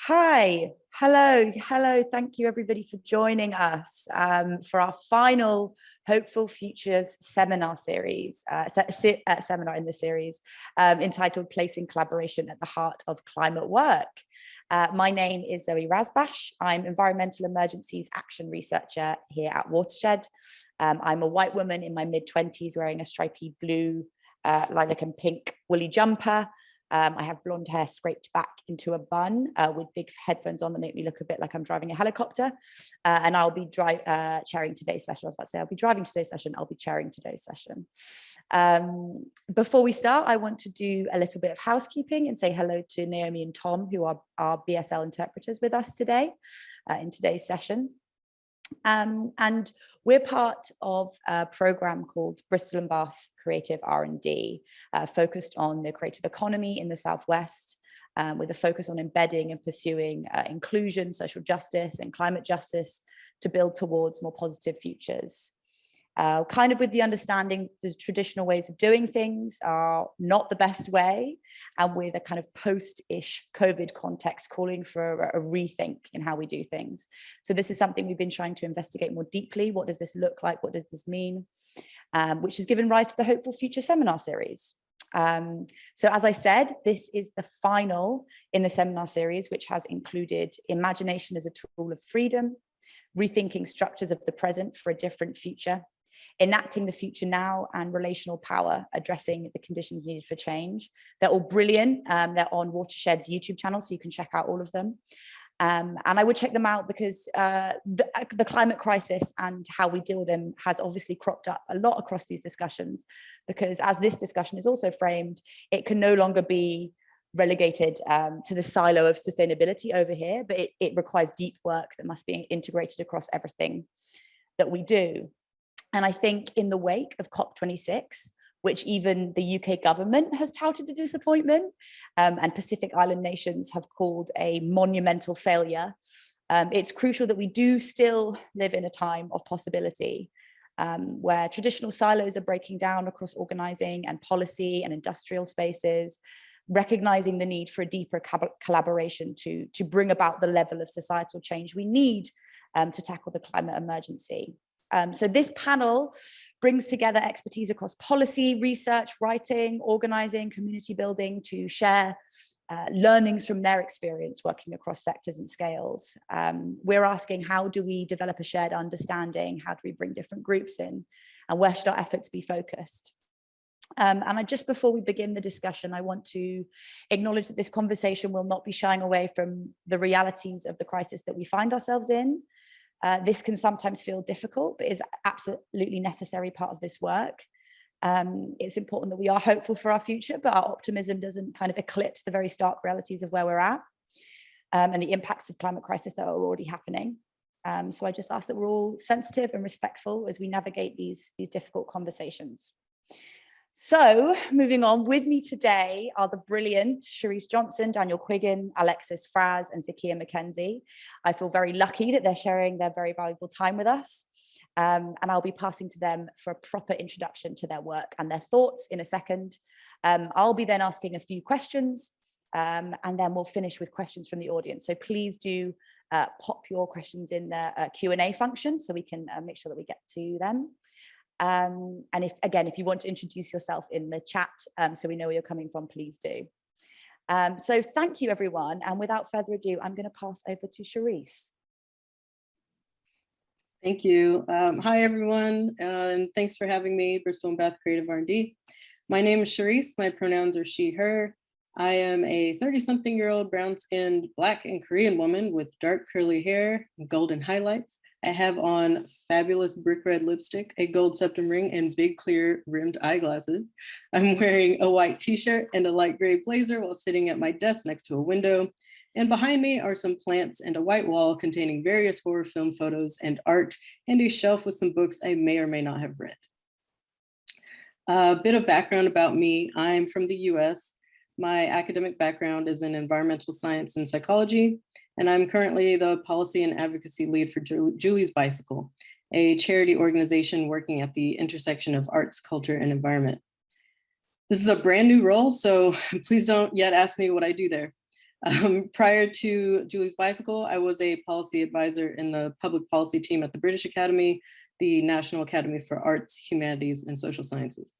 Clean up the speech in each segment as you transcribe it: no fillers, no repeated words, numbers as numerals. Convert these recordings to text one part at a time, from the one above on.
Hi, hello. Thank you everybody for joining us for our final Hopeful Futures seminar series, seminar in the series entitled Placing Collaboration at the Heart of Climate Work. My name is Zoe Rasbash. I'm Environmental Emergencies Action Researcher here at Watershed. I'm a white woman in my mid-20s wearing a stripy blue, lilac and pink woolly jumper. I have blonde hair scraped back into a bun with big headphones on that make me look a bit like I'm driving a helicopter. And I'll be chairing today's session. I was about to say I'll be driving today's session. I'll be chairing today's session. Before we start, I want to do a little bit of housekeeping and say hello to Naomi and Tom, who are our BSL interpreters with us today in today's session. And we're part of a program called Bristol and Bath Creative R&D, focused on the creative economy in the Southwest, with a focus on embedding and pursuing inclusion, social justice and climate justice to build towards more positive futures. Kind of with the understanding the traditional ways of doing things are not the best way, and with a kind of post-ish COVID context calling for a rethink in how we do things. So this is something we've been trying to investigate more deeply. What does this look like? What does this mean? Which has given rise to the Hopeful Future seminar series. So as I said, this is the final in the seminar series, which has included imagination as a tool of freedom, rethinking structures of the present for a different future, enacting the future now, and relational power, addressing the conditions needed for change. They're all brilliant. They're on Watershed's YouTube channel, so you can check out all of them. And I would check them out because the climate crisis and how we deal with them has obviously cropped up a lot across these discussions, because as this discussion is also framed, it can no longer be relegated to the silo of sustainability over here, but it requires deep work that must be integrated across everything that we do. And I think in the wake of COP26, which even the UK government has touted a disappointment, and Pacific Island nations have called a monumental failure, it's crucial that we do still live in a time of possibility, where traditional silos are breaking down across organizing and policy and industrial spaces, recognizing the need for a deeper collaboration to bring about the level of societal change we need to tackle the climate emergency. So this panel brings together expertise across policy, research, writing, organizing, community building to share learnings from their experience working across sectors and scales. We're asking, how do we develop a shared understanding? How do we bring different groups in? And where should our efforts be focused? And just before we begin the discussion, I want to acknowledge that this conversation will not be shying away from the realities of the crisis that we find ourselves in. This can sometimes feel difficult, but is absolutely necessary part of this work. It's important that we are hopeful for our future, but our optimism doesn't kind of eclipse the very stark realities of where we're at, and the impacts of climate crisis that are already happening. So I just ask that we're all sensitive and respectful as we navigate these difficult conversations. So moving on, with me today are the brilliant Charise Johnson, Daniel Quiggin, Alexis, Frasz, and Zakiya McKenzie. I feel very lucky that they're sharing their very valuable time with us. And I'll be passing to them for a proper introduction to their work and their thoughts in a second. I'll be then asking a few questions, and then we'll finish with questions from the audience. So please do pop your questions in the Q&A function so we can make sure that we get to them. And if you want to introduce yourself in the chat so we know where you're coming from, please do. So thank you, everyone. And without further ado, I'm going to pass over to Charise. Thank you. Hi, everyone. And thanks for having me, Bristol and Bath Creative R&D. My name is Charise. My pronouns are she, her. I am a 30-something-year-old brown-skinned Black and Korean woman with dark curly hair and golden highlights. I have on fabulous brick red lipstick, a gold septum ring, and big clear rimmed eyeglasses. I'm wearing a white t-shirt and a light gray blazer while sitting at my desk next to a window. And behind me are some plants and a white wall containing various horror film photos and art, and a shelf with some books I may or may not have read. A bit of background about me. I'm from the US. My academic background is in environmental science and psychology, and I'm currently the policy and advocacy lead for Julie's Bicycle, a charity organization working at the intersection of arts, culture, and environment. This is a brand new role, so please don't yet ask me what I do there. Prior to Julie's Bicycle, I was a policy advisor in the public policy team at the British Academy, the National Academy for Arts, Humanities, and Social Sciences.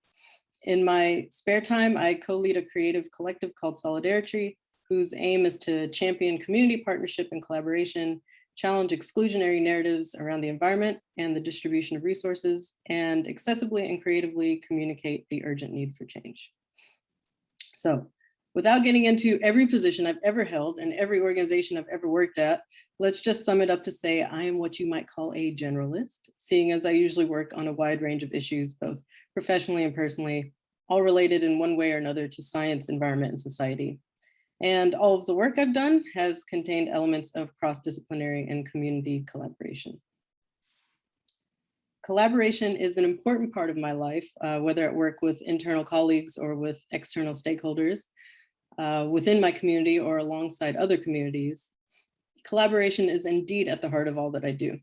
In my spare time, I co-lead a creative collective called Solidarity, whose aim is to champion community partnership and collaboration, challenge exclusionary narratives around the environment and the distribution of resources, and accessibly and creatively communicate the urgent need for change. So, without getting into every position I've ever held and every organization I've ever worked at, let's just sum it up to say I am what you might call a generalist, seeing as I usually work on a wide range of issues, both professionally and personally, all related in one way or another to science, environment, and society. And all of the work I've done has contained elements of cross-disciplinary and community collaboration. Collaboration is an important part of my life, whether at work with internal colleagues or with external stakeholders, within my community or alongside other communities. Collaboration is indeed at the heart of all that I do.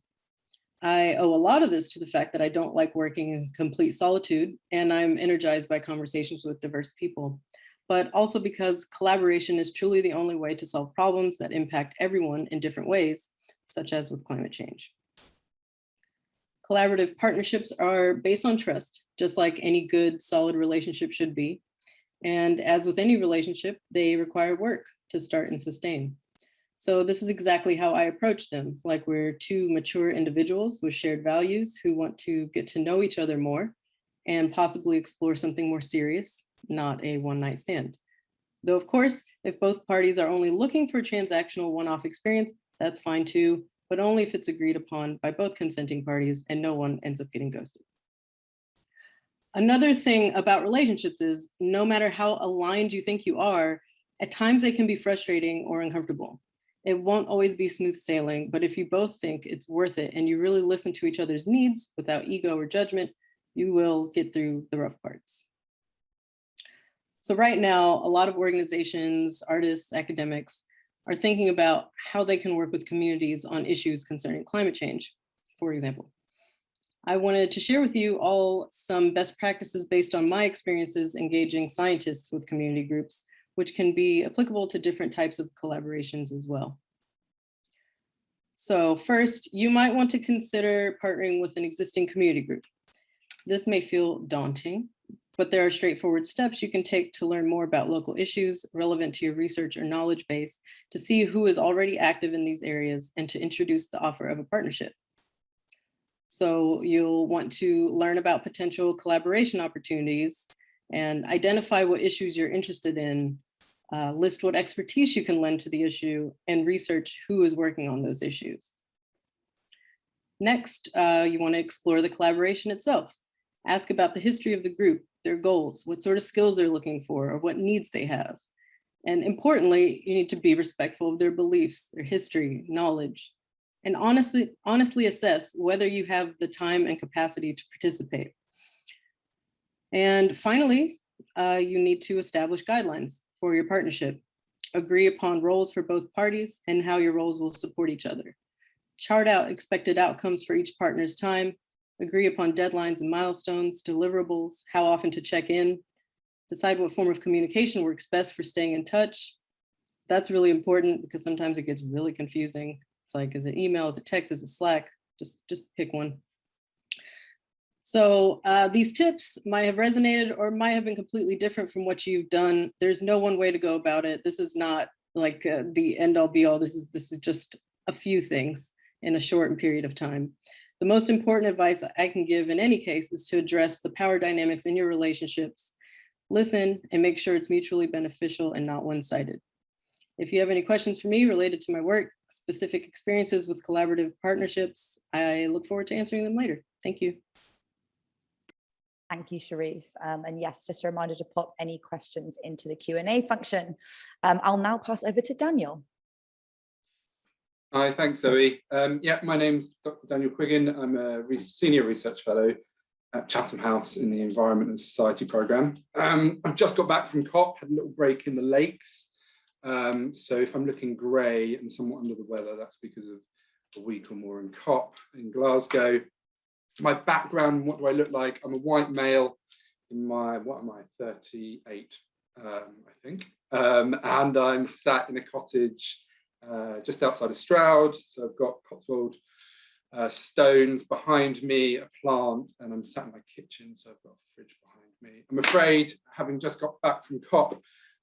I owe a lot of this to the fact that I don't like working in complete solitude, and I'm energized by conversations with diverse people, but also because collaboration is truly the only way to solve problems that impact everyone in different ways, such as with climate change. Collaborative partnerships are based on trust, just like any good, solid relationship should be. And as with any relationship, they require work to start and sustain. So this is exactly how I approach them, like we're two mature individuals with shared values who want to get to know each other more and possibly explore something more serious, not a one-night stand. Though of course, if both parties are only looking for a transactional one-off experience, that's fine too, but only if it's agreed upon by both consenting parties and no one ends up getting ghosted. Another thing about relationships is no matter how aligned you think you are, at times they can be frustrating or uncomfortable. It won't always be smooth sailing, but if you both think it's worth it and you really listen to each other's needs without ego or judgment, you will get through the rough parts. So right now, a lot of organizations, artists, academics are thinking about how they can work with communities on issues concerning climate change, for example. I wanted to share with you all some best practices based on my experiences engaging scientists with community groups, which can be applicable to different types of collaborations as well. So first, you might want to consider partnering with an existing community group. This may feel daunting, but there are straightforward steps you can take to learn more about local issues relevant to your research or knowledge base, to see who is already active in these areas and to introduce the offer of a partnership. So you'll want to learn about potential collaboration opportunities and identify what issues you're interested in, list what expertise you can lend to the issue, and research who is working on those issues. Next, you want to explore the collaboration itself. Ask about the history of the group, their goals, what sort of skills they're looking for, or what needs they have. And importantly, you need to be respectful of their beliefs, their history, knowledge, and honestly assess whether you have the time and capacity to participate. And finally, you need to establish guidelines for your partnership. Agree upon roles for both parties and how your roles will support each other. Chart out expected outcomes for each partner's time. Agree upon deadlines and milestones, deliverables, how often to check in. Decide what form of communication works best for staying in touch. That's really important because sometimes it gets really confusing. It's like, is it email, is it text, is it Slack? Just pick one. So these tips might have resonated or might have been completely different from what you've done. There's no one way to go about it. This is not like the end all be all. This is just a few things in a short period of time. The most important advice I can give in any case is to address the power dynamics in your relationships. Listen and make sure it's mutually beneficial and not one-sided. If you have any questions for me related to my work, specific experiences with collaborative partnerships, I look forward to answering them later. Thank you. Thank you, Charise. And yes, just a reminder to pop any questions into the Q&A function. I'll now pass over to Daniel. Hi, thanks, Zoe. Yeah, my name's Dr. Daniel Quiggin. I'm a senior research fellow at Chatham House in the Environment and Society programme. I've just got back from COP, had a little break in the lakes. So if I'm looking grey and somewhat under the weather, that's because of a week or more in COP in Glasgow. My background, what do I look like? I'm a white male in my, 38 I think. And I'm sat in a cottage just outside of Stroud. So I've got Cotswold stones behind me, a plant, and I'm sat in my kitchen. So I've got a fridge behind me. I'm afraid, having just got back from COP,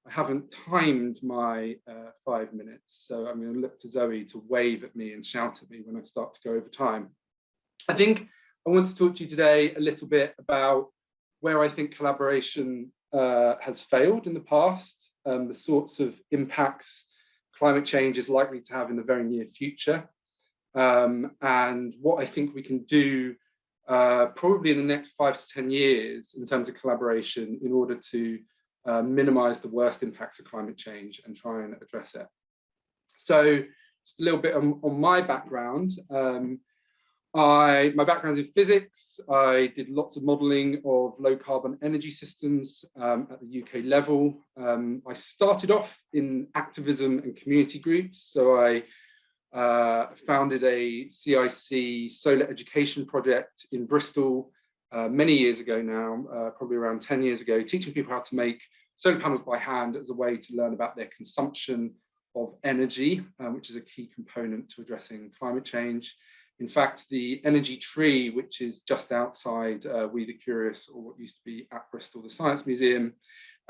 I haven't timed my 5 minutes. So I'm going to look to Zoe to wave at me and shout at me when I start to go over time. I think I want to talk to you today a little bit about where I think collaboration has failed in the past, the sorts of impacts climate change is likely to have in the very near future, and what I think we can do probably in the next 5 to 10 years in terms of collaboration in order to minimize the worst impacts of climate change and try and address it. So just a little bit on my background. My background is in physics. I did lots of modeling of low carbon energy systems at the UK level. I started off in activism and community groups. So I founded a CIC solar education project in Bristol many years ago now, probably around 10 years ago, teaching people how to make solar panels by hand as a way to learn about their consumption of energy, which is a key component to addressing climate change. In fact, the energy tree, which is just outside We the Curious, or what used to be at Bristol, the Science Museum,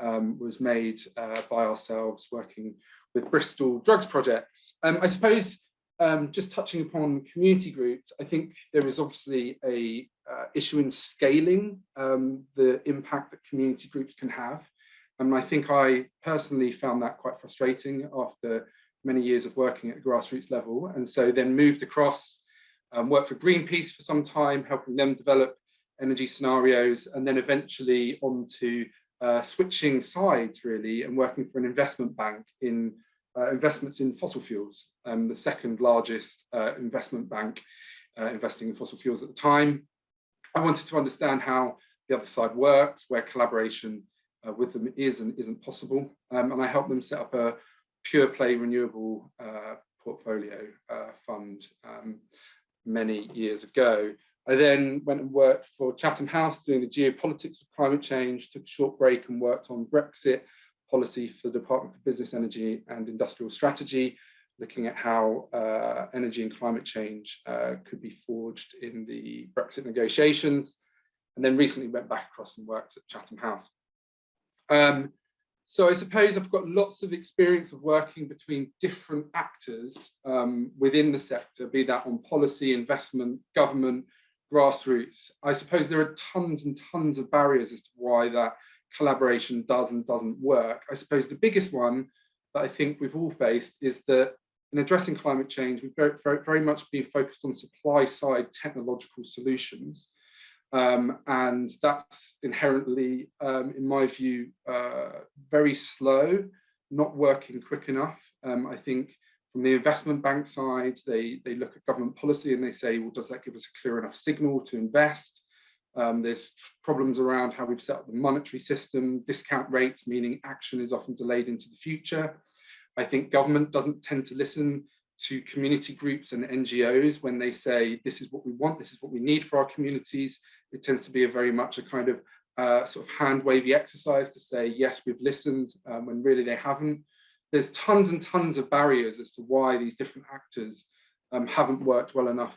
was made by ourselves working with Bristol drugs projects. I suppose just touching upon community groups, I think there is obviously a issue in scaling the impact that community groups can have. And I think I personally found that quite frustrating after many years of working at a grassroots level. And so then moved across, worked for Greenpeace for some time, helping them develop energy scenarios, and then eventually on to switching sides really and working for an investment bank in investments in fossil fuels, the second largest investment bank investing in fossil fuels at the time. I wanted to understand how the other side works, where collaboration with them is and isn't possible, and I helped them set up a pure play renewable portfolio fund many years ago. I then went and worked for Chatham House doing the geopolitics of climate change, took a short break and worked on Brexit policy for the Department for Business, Energy and Industrial Strategy, looking at how energy and climate change could be forged in the Brexit negotiations. And then recently went back across and worked at Chatham House. So I suppose I've got lots of experience of working between different actors within the sector, be that on policy, investment, government, grassroots. I suppose there are tons and tons of barriers as to why that collaboration does and doesn't work. I suppose the biggest one that I think we've all faced is that in addressing climate change, we've very much been focused on supply side technological solutions. And that's inherently, in my view, very slow, not working quick enough. I think from the investment bank side, they look at government policy and they say, well, does that give us a clear enough signal to invest? There's problems around how we've set up the monetary system, discount rates, meaning action is often delayed into the future. I think government doesn't tend to listen to community groups and NGOs when they say, this is what we want, this is what we need for our communities. It tends to be a very much a kind of sort of hand-wavy exercise to say, yes, we've listened, when really they haven't. There's tons and tons of barriers as to why these different actors haven't worked well enough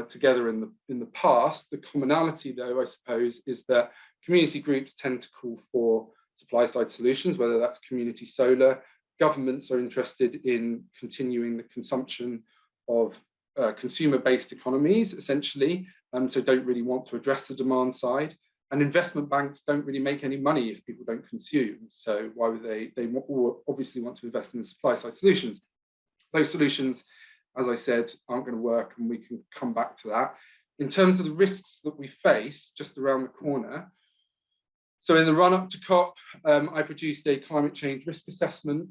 together in the past. The commonality, though, I suppose, is that community groups tend to call for supply-side solutions, whether that's community solar. Governments are interested in continuing the consumption of consumer-based economies, essentially, so don't really want to address the demand side. And investment banks don't really make any money if people don't consume. So why would they obviously want to invest in the supply-side solutions. Those solutions, as I said, aren't going to work, and we can come back to that. In terms of the risks that we face just around the corner, so in the run-up to COP, I produced a climate change risk assessment,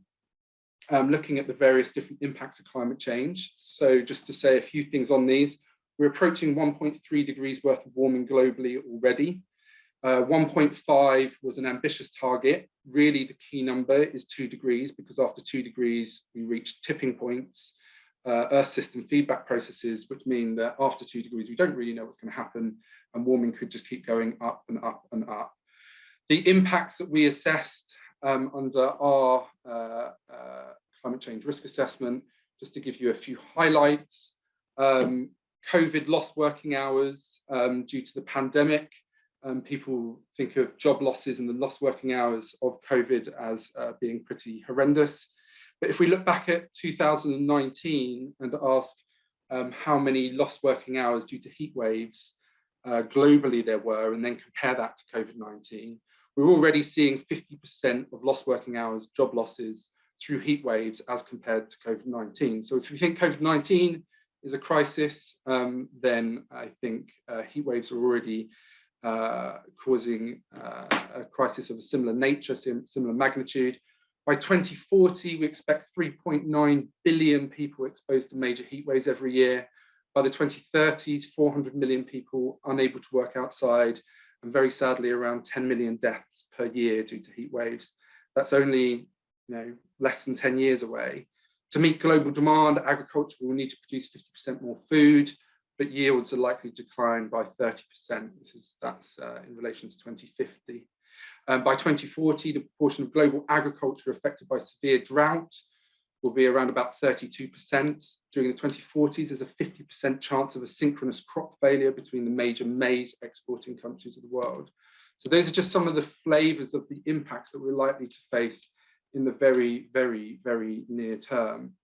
looking at the various different impacts of climate change. So just to say a few things on these, we're approaching 1.3 degrees worth of warming globally already. 1.5 was an ambitious target. Really, the key number is 2 degrees, because after 2 degrees, we reach tipping points, Earth system feedback processes, which mean that after 2 degrees, we don't really know what's going to happen, and warming could just keep going up and up and up. The impacts that we assessed under our climate change risk assessment, just to give you a few highlights. COVID lost working hours due to the pandemic. People think of job losses and the lost working hours of COVID as being pretty horrendous. But if we look back at 2019 and ask how many lost working hours due to heat waves globally there were, and then compare that to COVID-19, we're already seeing 50% of lost working hours, job losses through heat waves as compared to COVID-19. So if you think COVID-19 is a crisis, then I think heat waves are already causing a crisis of a similar nature, similar magnitude. By 2040, we expect 3.9 billion people exposed to major heat waves every year. By the 2030s, 400 million people unable to work outside, and very sadly, around 10 million deaths per year due to heat waves. That's only less than 10 years away. To meet global demand, agriculture will need to produce 50% more food, but yields are likely to decline by 30%. That's in relation to 2050. By 2040, the proportion of global agriculture affected by severe drought will be around about 32%. During the 2040s, there's a 50% chance of a synchronous crop failure between the major maize exporting countries of the world. So those are just some of the flavors of the impacts that we're likely to face in the very, very, very near term.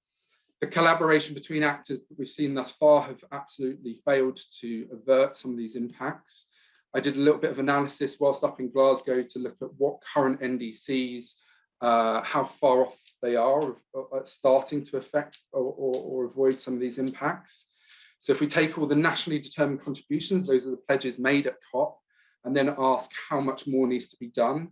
The collaboration between actors that we've seen thus far have absolutely failed to avert some of these impacts. I did a little bit of analysis whilst up in Glasgow to look at what current NDCs, how far off they are at starting to affect or avoid some of these impacts. So if we take all the nationally determined contributions, those are the pledges made at COP, and then ask how much more needs to be done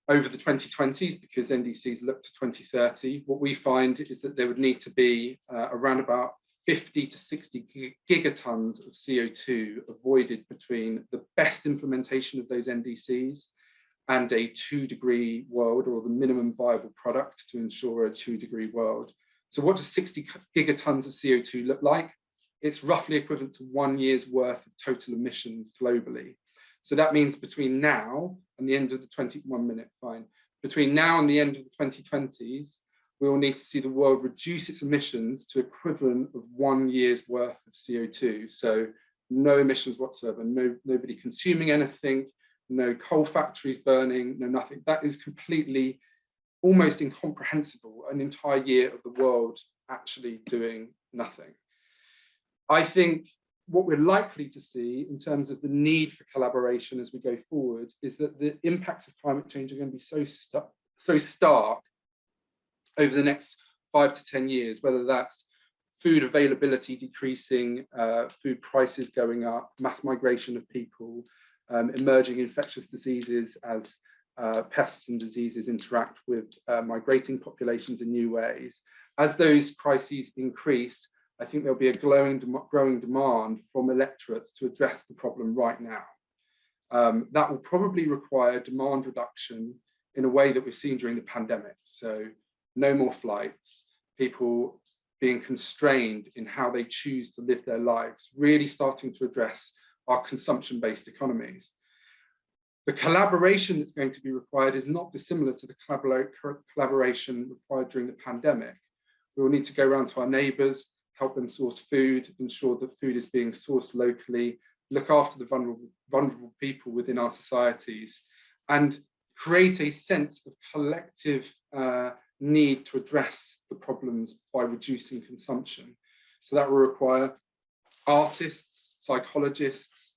over the 2020s, because NDCs look to 2030, what we find is that there would need to be around about 50 to 60 gigatons of CO2 avoided between the best implementation of those NDCs and a 2-degree world, or the minimum viable product to ensure a 2-degree world. So what does 60 gigatons of CO2 look like? It's roughly equivalent to 1 year's worth of total emissions globally. So that means between now and the end of the between now and the end of the 2020s, we will need to see the world reduce its emissions to equivalent of 1 year's worth of CO2. So no emissions whatsoever, nobody consuming anything, no coal factories burning, no nothing. That is completely, almost incomprehensible, an entire year of the world actually doing nothing. I think what we're likely to see in terms of the need for collaboration as we go forward is that the impacts of climate change are going to be so stark over the next 5 to 10 years, whether that's food availability decreasing, food prices going up, mass migration of people, emerging infectious diseases as pests and diseases interact with migrating populations in new ways. As those crises increase, I think there'll be a growing demand from electorates to address the problem right now. That will probably require demand reduction in a way that we've seen during the pandemic. So no more flights, people being constrained in how they choose to live their lives, really starting to address our consumption-based economies. The collaboration that's going to be required is not dissimilar to the collaboration required during the pandemic. We will need to go around to our neighbours, help them source food, ensure that food is being sourced locally, look after the vulnerable people within our societies, and create a sense of collective need to address the problems by reducing consumption. So that will require artists, psychologists,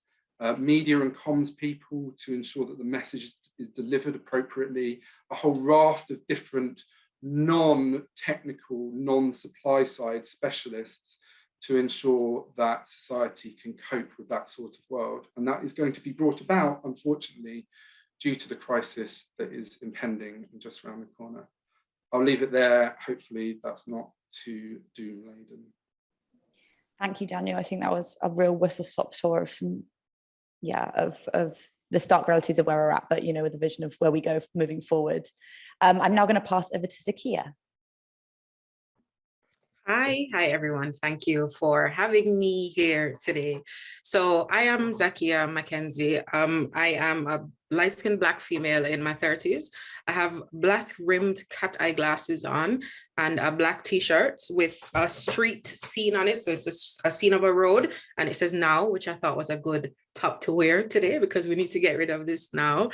media and comms people to ensure that the message is delivered appropriately, a whole raft of different non-technical, non-supply side specialists to ensure that society can cope with that sort of world. And that is going to be brought about, unfortunately, due to the crisis that is impending and just around the corner. I'll leave it there. Hopefully that's not too doom laden. Thank you, Daniel. I think that was a real whistle-stop tour of some, of the stark realities of where we're at, but with a vision of where we go moving forward. I'm now going to pass over to Zakiya. Hi everyone. Thank you for having me here today. So I am Zakiya McKenzie. I am a light-skinned Black female in my 30s. I have Black rimmed cat eye glasses on and a Black t-shirt with a street scene on it. So it's a scene of a road and it says now, which I thought was a good top to wear today because we need to get rid of this now.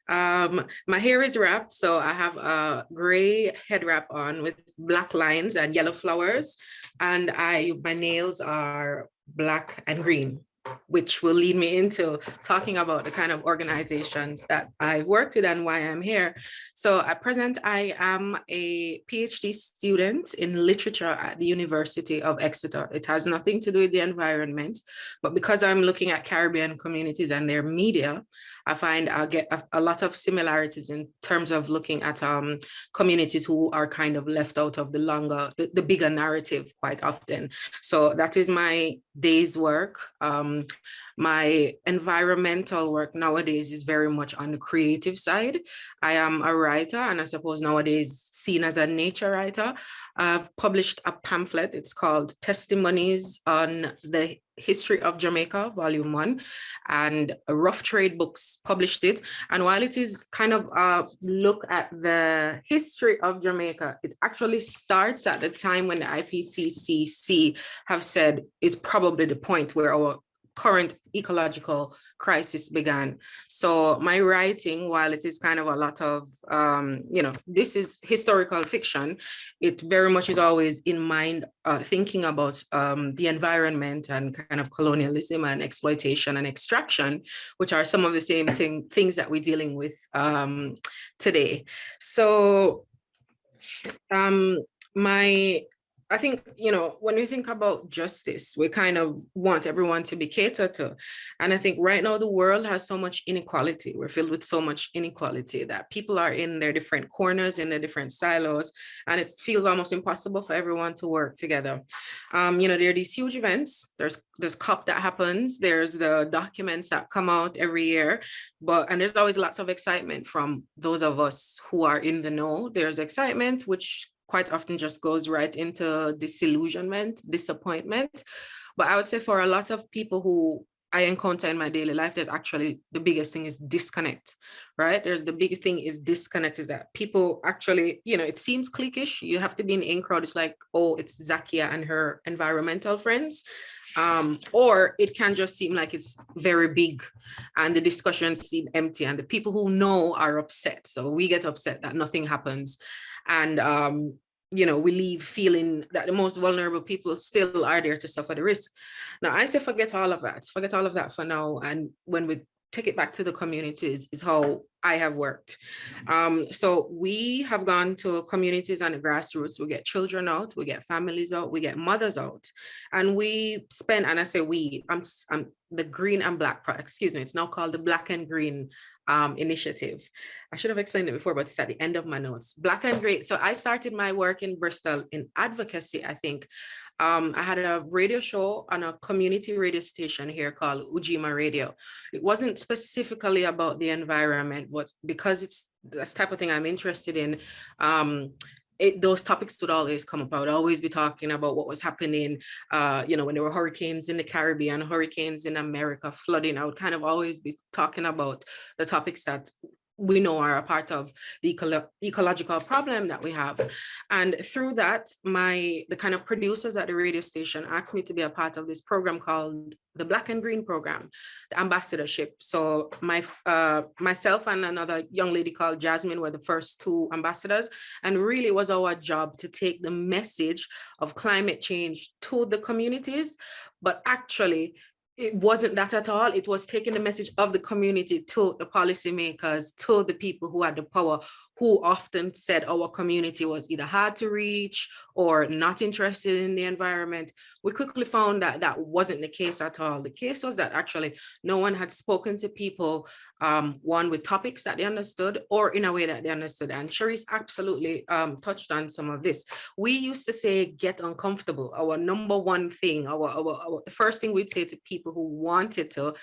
My hair is wrapped, so I have a gray head wrap on with Black lines and yellow flowers, and my nails are Black and green, which will lead me into talking about the kind of organizations that I've worked with and why I'm here. So at present, I am a PhD student in literature at the University of Exeter. It has nothing to do with the environment, but because I'm looking at Caribbean communities and their media, I find I'll get a lot of similarities in terms of looking at communities who are kind of left out of the bigger narrative quite often. So that is my day's work. My environmental work nowadays is very much on the creative side. I am a writer and I suppose nowadays seen as a nature writer. I've published a pamphlet. It's called Testimonies on the History of Jamaica, Volume 1, and Rough Trade Books published it. And while it is kind of a look at the history of Jamaica, it actually starts at the time when the IPCC have said is probably the point where our current ecological crisis began. So my writing, while it is kind of a lot of, this is historical fiction, it very much is always in mind thinking about the environment and kind of colonialism and exploitation and extraction, which are some of the same things that we're dealing with today. So I think, when we think about justice, we kind of want everyone to be catered to. And I think right now the world has so much inequality. We're filled with so much inequality that people are in their different corners, in their different silos, and it feels almost impossible for everyone to work together. There are these huge events. There's COP that happens. There's the documents that come out every year, and there's always lots of excitement from those of us who are in the know. There's excitement, which quite often just goes right into disillusionment, disappointment. But I would say for a lot of people who I encounter in my daily life, there's actually the biggest thing is disconnect, right? The biggest thing is disconnect, is that people actually, it seems cliquish. You have to be in crowd. It's like, oh, it's Zakiya and her environmental friends. Or it can just seem like it's very big and the discussions seem empty and the people who know are upset. So we get upset that nothing happens. And, we leave feeling that the most vulnerable people still are there to suffer the risk. Now, I say forget all of that for now. And when we take it back to the communities is how I have worked. So we have gone to communities on the grassroots. We get children out, we get families out, we get mothers out. And we spend, and I say we, I'm the green and black, it's now called the Black and Green initiative. I should have explained it before, but it's at the end of my notes. Black and Green. So I started my work in Bristol in advocacy, I think. I had a radio show on a community radio station here called Ujima Radio. It wasn't specifically about the environment, but because it's this type of thing I'm interested in, those topics would always come up. I would always be talking about what was happening, when there were hurricanes in the Caribbean, hurricanes in America, flooding. I would kind of always be talking about the topics that we know are a part of the ecological problem that we have. And through that, the kind of producers at the radio station asked me to be a part of this program called the Black and Green program, the ambassadorship. So myself and another young lady called Jasmine were the first two ambassadors. And really it was our job to take the message of climate change to the communities, but actually it wasn't that at all. It was taking the message of the community to the policymakers, to the people who had the power, who often said our community was either hard to reach or not interested in the environment. We quickly found that that wasn't the case at all. The case was that actually no one had spoken to people, one, with topics that they understood or in a way that they understood. And Charise absolutely touched on some of this. We used to say, get uncomfortable. Our number one thing, the first thing we'd say to people people who wanted to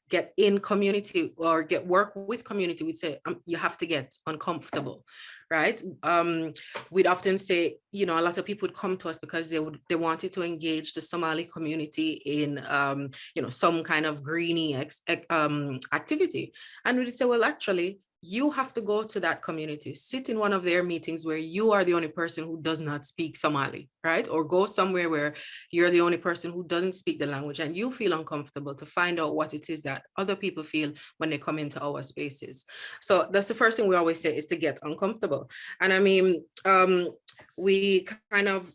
get in community or get work with community, we'd say you have to get uncomfortable, right? We'd often say, you know, a lot of people would come to us because they wanted to engage the Somali community in, you know, some kind of greenie activity. And we'd say, well, actually, you have to go to that community, sit in one of their meetings where you are the only person who does not speak Somali, right? Or go somewhere where you're the only person who doesn't speak the language and you feel uncomfortable to find out what it is that other people feel when they come into our spaces. So that's the first thing we always say, is to get uncomfortable. And I mean, we kind of,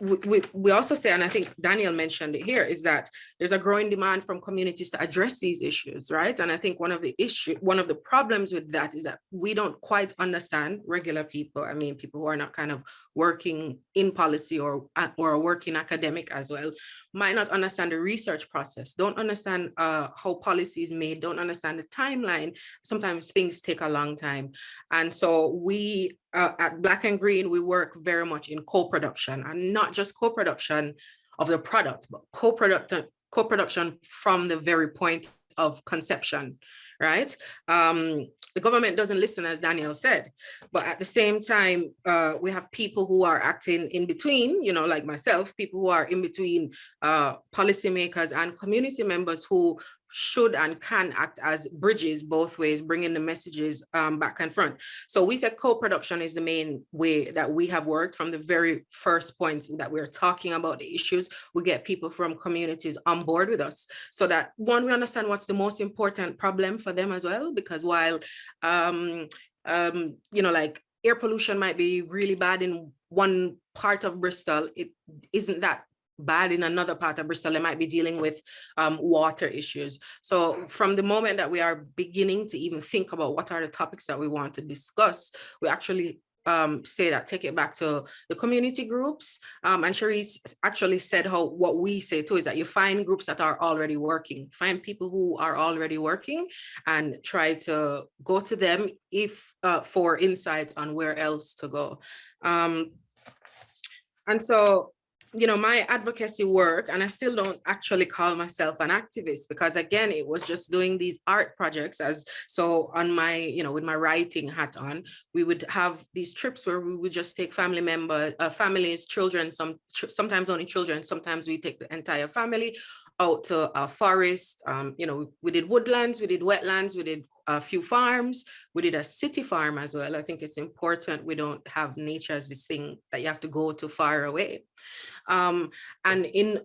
we also say, and I think Daniel mentioned it here, is that there's a growing demand from communities to address these issues, right? And I think one of the problems with that is that we don't quite understand, regular people, I mean, people who are not kind of working in policy or working academic as well, might not understand the research process, don't understand how policy is made, don't understand the timeline. Sometimes things take a long time. And so we, at Black and Green, we work very much in co-production, and not just co-production of the product, but co-production from the very point of conception, right? The government doesn't listen, as Daniel said, but at the same time, we have people who are acting in between, you know, like myself, people who are in between policymakers and community members who should and can act as bridges both ways, bringing the messages back and front. So we said co-production is the main way that we have worked from the very first point that we're talking about the issues. We get people from communities on board with us so that, one, we understand what's the most important problem for them as well, because while, you know, like air pollution might be really bad in one part of Bristol, it isn't that bad in another part of Bristol. They might be dealing with water issues. So from the moment that we are beginning to even think about what are the topics that we want to discuss, we actually say that, take it back to the community groups. And Charise actually said what we say too is that you find groups that are already working, find people who are already working and try to go to them if for insights on where else to go. And so, you know, my advocacy work, and I still don't actually call myself an activist, because again, it was just doing these art projects. So on my, you know, with my writing hat on, we would have these trips where we would just take family members, families, children, sometimes only children, sometimes we take the entire family out to a forest. You know, we did woodlands, we did wetlands, we did a few farms, we did a city farm as well. I think it's important we don't have nature as this thing that you have to go too far away. And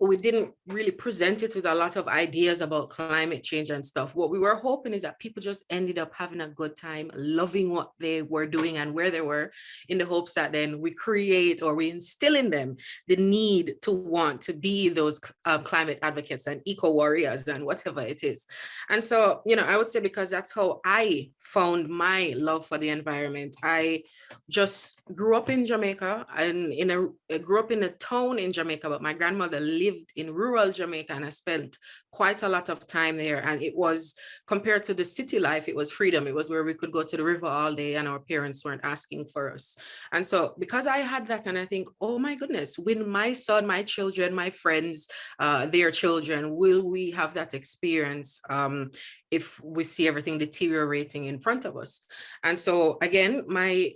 we didn't really present it with a lot of ideas about climate change and stuff. What we were hoping is that people just ended up having a good time, loving what they were doing and where they were, in the hopes that then we create or we instill in them the need to want to be those climate advocates and eco warriors and whatever it is. And so, you know, I would say, because that's how I found my love for the environment. I just grew up in Jamaica, and grew up in a town in Jamaica, but my grandmother lived in rural Jamaica, and I spent quite a lot of time there. And it was, compared to the city life, it was freedom. It was where we could go to the river all day and our parents weren't asking for us. And so because I had that, and I think, oh my goodness, when my son, my children, my friends, their children, will we have that experience if we see everything deteriorating in front of us? And so again, my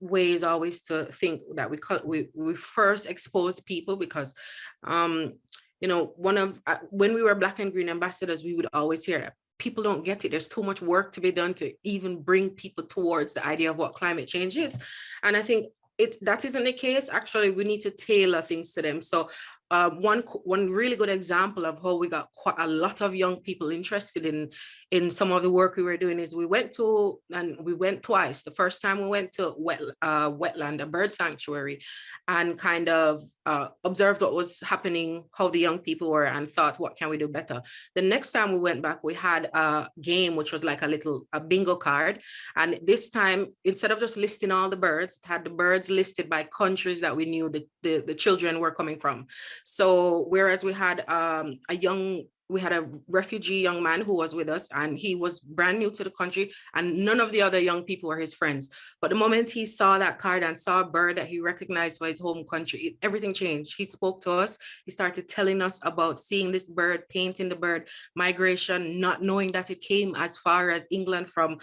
way is always to think that we first expose people, because you know, when we were Black and Green ambassadors, we would always hear that people don't get it. There's too much work to be done to even bring people towards the idea of what climate change is. And I think that isn't the case. Actually, we need to tailor things to them. So one really good example of how we got quite a lot of young people interested in some of the work we were doing is we went twice. The first time we went to wetland, a bird sanctuary, and kind of observed what was happening, how the young people were, and thought, what can we do better? The next time we went back, we had a game, which was like a bingo card. And this time, instead of just listing all the birds, it had the birds listed by countries that we knew the children were coming from. So whereas we had a young we had a refugee young man who was with us, and he was brand new to the country, and none of the other young people were his friends. But the moment he saw that card and saw a bird that he recognized for his home country, everything changed. He spoke to us. He started telling us about seeing this bird, painting the bird, migration, not knowing that it came as far as England from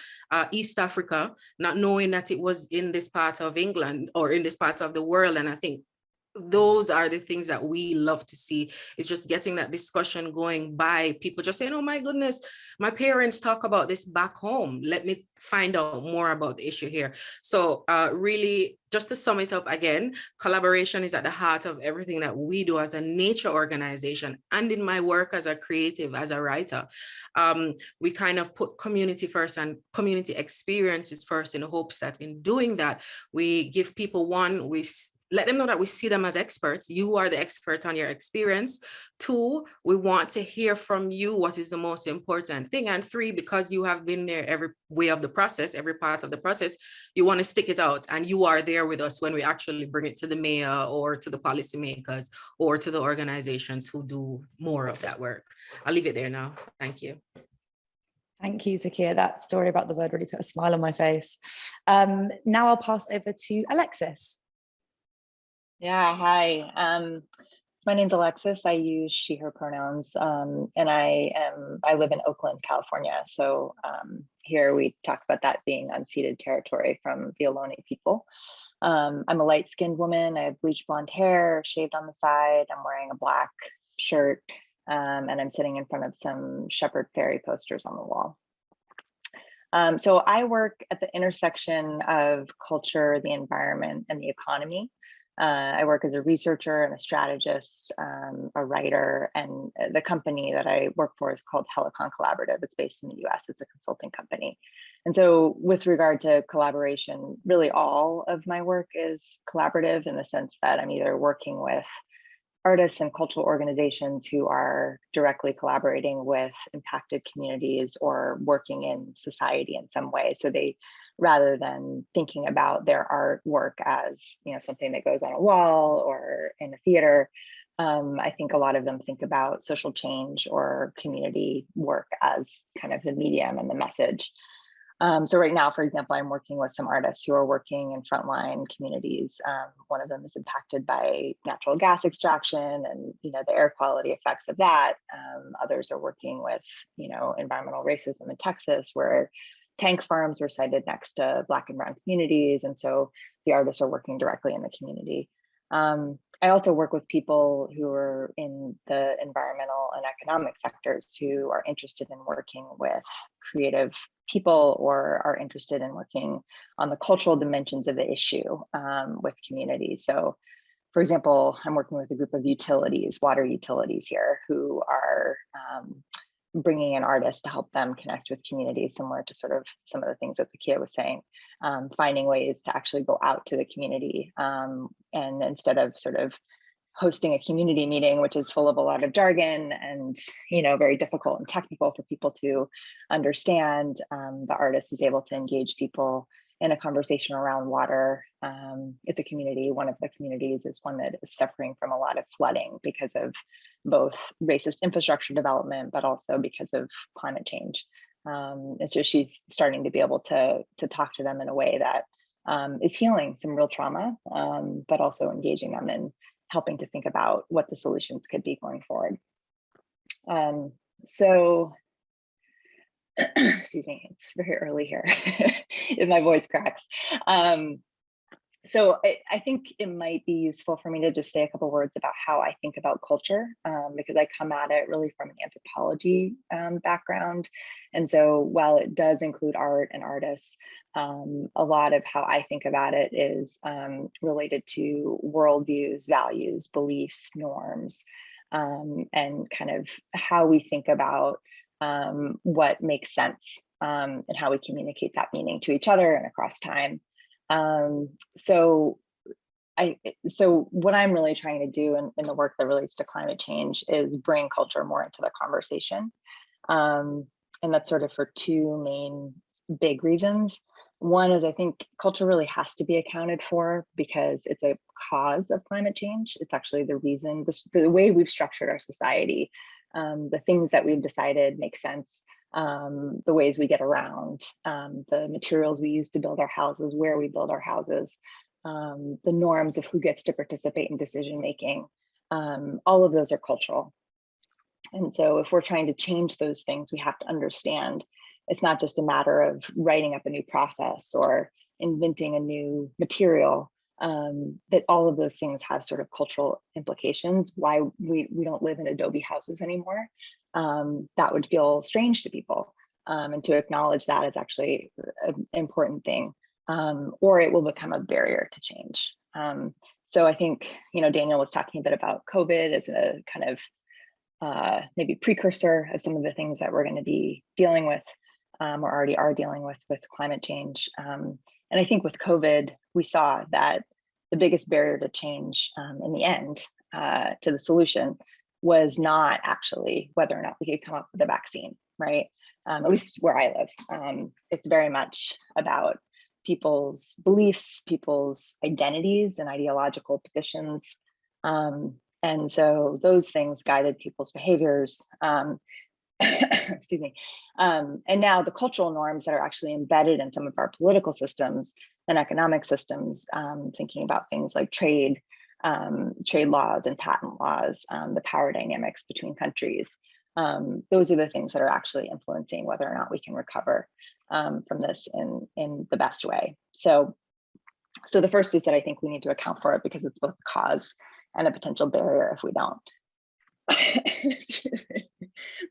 East Africa, not knowing that it was in this part of England or in this part of the world. And I think those are the things that we love to see. It's just getting that discussion going by people just saying, oh my goodness, my parents talk about this back home. Let me find out more about the issue here. So really, just to sum it up again, collaboration is at the heart of everything that we do as a nature organization. And in my work as a creative, as a writer, we kind of put community first and community experiences first, in the hopes that in doing that, we give people, one, we let them know that we see them as experts. You are the expert on your experience. 2, we want to hear from you what is the most important thing. And 3, because you have been there every way of the process, every part of the process, you want to stick it out, and you are there with us when we actually bring it to the mayor or to the policymakers or to the organizations who do more of that work. I'll leave it there now. Thank you. Thank you, Zakiya. That story about the bird really put a smile on my face. Now I'll pass over to Alexis. Yeah, hi. My name's Alexis. I use she, her pronouns, and I live in Oakland, California. So here we talk about that being unceded territory from the Ohlone people. I'm a light-skinned woman. I have bleached blonde hair, shaved on the side. I'm wearing a black shirt, and I'm sitting in front of some Shepherd Ferry posters on the wall. So I work at the intersection of culture, the environment, and the economy. I work as a researcher and a strategist, a writer, and the company that I work for is called Helicon Collaborative. It's based in the US. It's a consulting company. And so with regard to collaboration, really all of my work is collaborative in the sense that I'm either working with artists and cultural organizations who are directly collaborating with impacted communities or working in society in some way. So they, rather than thinking about their artwork as, you know, something that goes on a wall or in a theater, I think a lot of them think about social change or community work as kind of the medium and the message. So right now, for example, I'm working with some artists who are working in frontline communities. One of them is impacted by natural gas extraction and, you know, the air quality effects of that. Others are working with, you know, environmental racism in Texas, where tank farms were sited next to Black and brown communities. And so the artists are working directly in the community. I also work with people who are in the environmental and economic sectors who are interested in working with creative people or are interested in working on the cultural dimensions of the issue with communities. So, for example, I'm working with a group of utilities, water utilities here, who are bringing in artists to help them connect with communities, similar to sort of some of the things that Zakiya was saying, finding ways to actually go out to the community. And instead of sort of hosting a community meeting, which is full of a lot of jargon and, you know, very difficult and technical for people to understand, the artist is able to engage people in a conversation around water. It's a community. One of the communities is one that is suffering from a lot of flooding because of both racist infrastructure development, but also because of climate change. It's just she's starting to be able to talk to them in a way that is healing some real trauma, but also engaging them in helping to think about what the solutions could be going forward. So, excuse me, it's very early here if my voice cracks. So I think it might be useful for me to just say a couple words about how I think about culture, because I come at it really from an anthropology background. And so while it does include art and artists, a lot of how I think about it is related to worldviews, values, beliefs, norms, and kind of how we think about what makes sense and how we communicate that meaning to each other and across time. So what I'm really trying to do in the work that relates to climate change is bring culture more into the conversation. And that's sort of for two main big reasons. One is I think culture really has to be accounted for because it's a cause of climate change. It's actually the reason, the way we've structured our society The things that we've decided make sense, the ways we get around, the materials we use to build our houses, where we build our houses, the norms of who gets to participate in decision making. All of those are cultural. And so if we're trying to change those things, we have to understand it's not just a matter of writing up a new process or inventing a new material, that all of those things have sort of cultural implications. Why we don't live in adobe houses anymore. That would feel strange to people. And to acknowledge that is actually an important thing, or it will become a barrier to change. So I think, Daniel was talking a bit about COVID as a kind of maybe precursor of some of the things that we're going to be dealing with, or already are dealing with climate change. And I think with COVID, we saw that the biggest barrier to change in the end to the solution was not actually whether or not we could come up with a vaccine, right? At least where I live. It's very much about people's beliefs, people's identities and ideological positions. And so those things guided people's behaviors. Excuse me. And now the cultural norms that are actually embedded in some of our political systems and economic systems, thinking about things like trade laws and patent laws, the power dynamics between countries. Those are the things that are actually influencing whether or not we can recover from this in the best way. So the first is that I think we need to account for it because it's both a cause and a potential barrier if we don't.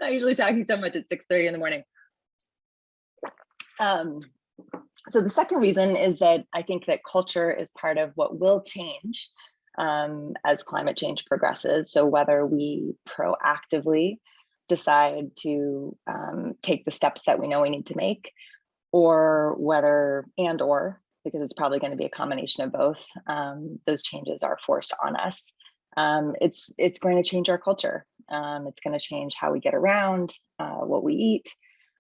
I'm not usually talking so much at 6:30 in the morning. So the second reason is that I think that culture is part of what will change as climate change progresses. So whether we proactively decide to take the steps that we know we need to make, or whether, because it's probably going to be a combination of both, those changes are forced on us. It's going to change our culture. It's going to change how we get around, what we eat,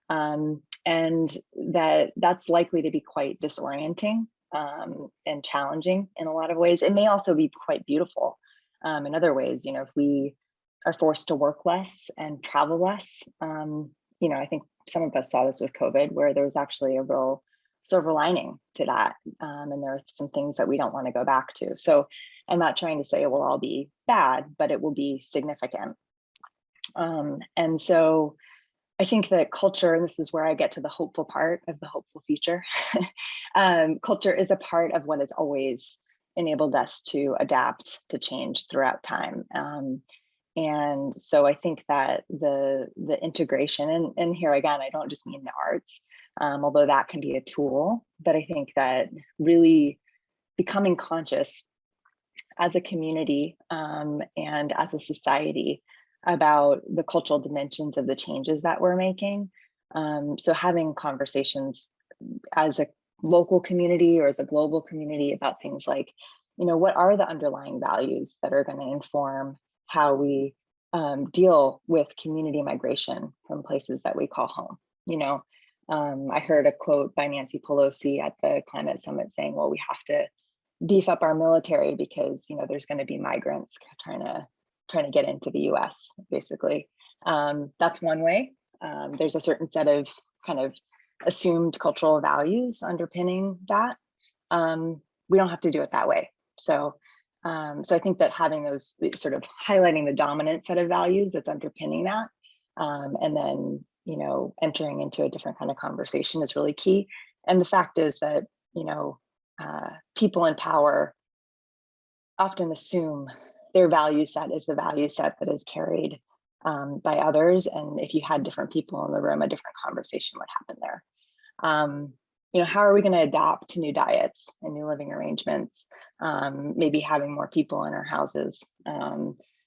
and that's likely to be quite disorienting and challenging in a lot of ways. It may also be quite beautiful in other ways. If we are forced to work less and travel less, I think some of us saw this with COVID, where there was actually a real silver lining to that, and there are some things that we don't want to go back to. So I'm not trying to say it will all be bad, but it will be significant. And so I think that culture, and this is where I get to the hopeful part of the hopeful future, culture is a part of what has always enabled us to adapt to change throughout time. And so I think that the integration, and here again, I don't just mean the arts, although that can be a tool, but I think that really becoming conscious as a community and as a society about the cultural dimensions of the changes that we're making. So having conversations as a local community or as a global community about things like, what are the underlying values that are going to inform how we deal with community migration from places that we call home. I heard a quote by Nancy Pelosi at the climate summit saying, well, we have to beef up our military because there's going to be migrants trying to get into the US, basically. That's one way. There's a certain set of kind of assumed cultural values underpinning that. We don't have to do it that way. So I think that having those, sort of highlighting the dominant set of values that's underpinning that, and then entering into a different kind of conversation is really key. And the fact is that people in power often assume their value set is the value set that is carried by others. And if you had different people in the room, a different conversation would happen there. How are we going to adapt to new diets and new living arrangements? Maybe having more people in our houses,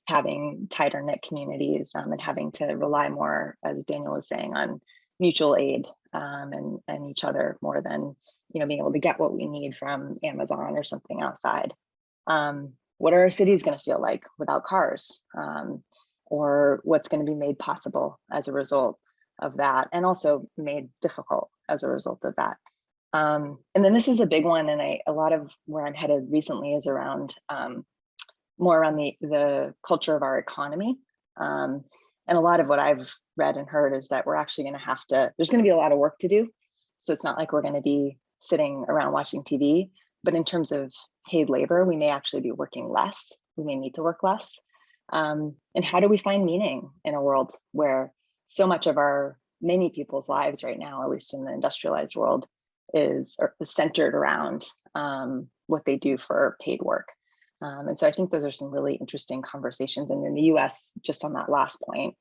having tighter knit communities, and having to rely more, as Daniel was saying, on mutual aid and each other more than being able to get what we need from Amazon or something outside. What are our cities going to feel like without cars? Or what's going to be made possible as a result of that, and also made difficult as a result of that. And then this is a big one, and a lot of where I'm headed recently is around more around the culture of our economy. And a lot of what I've read and heard is that we're actually going to have to, there's going to be a lot of work to do. So it's not like we're going to be sitting around watching TV, but in terms of paid labor, we may actually be working less. We may need to work less. And how do we find meaning in a world where so much of many people's lives right now, at least in the industrialized world, is centered around what they do for paid work. And so I think those are some really interesting conversations. And in the US, just on that last point,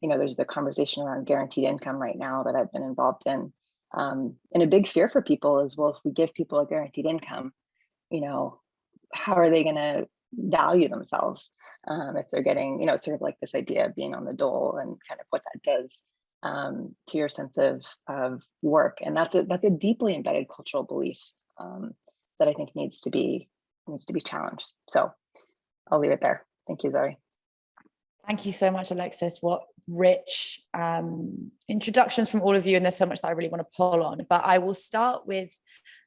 there's the conversation around guaranteed income right now that I've been involved in. And a big fear for people is, well, if we give people a guaranteed income, how are they going to value themselves if they're getting, sort of like this idea of being on the dole and kind of what that does to your sense of work. And that's a deeply embedded cultural belief that I think needs to be challenged. So I'll leave it there. Thank you, Zoe. Thank you so much, Alexis. What rich introductions from all of you. And there's so much that I really want to pull on, but I will start with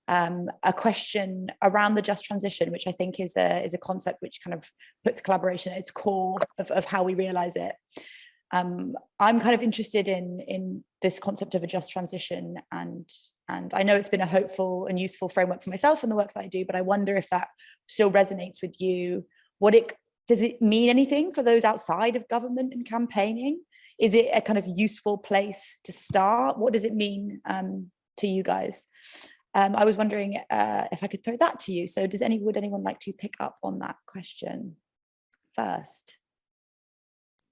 a question around the just transition, which I think is a concept which kind of puts collaboration at its core of how we realize it. I'm kind of interested in this concept of a just transition, and I know it's been a hopeful and useful framework for myself and the work that I do, but I wonder if that still resonates with you. Does it mean anything for those outside of government and campaigning? Is it a kind of useful place to start? What does it mean to you guys? I was wondering if I could throw that to you. So would anyone like to pick up on that question first?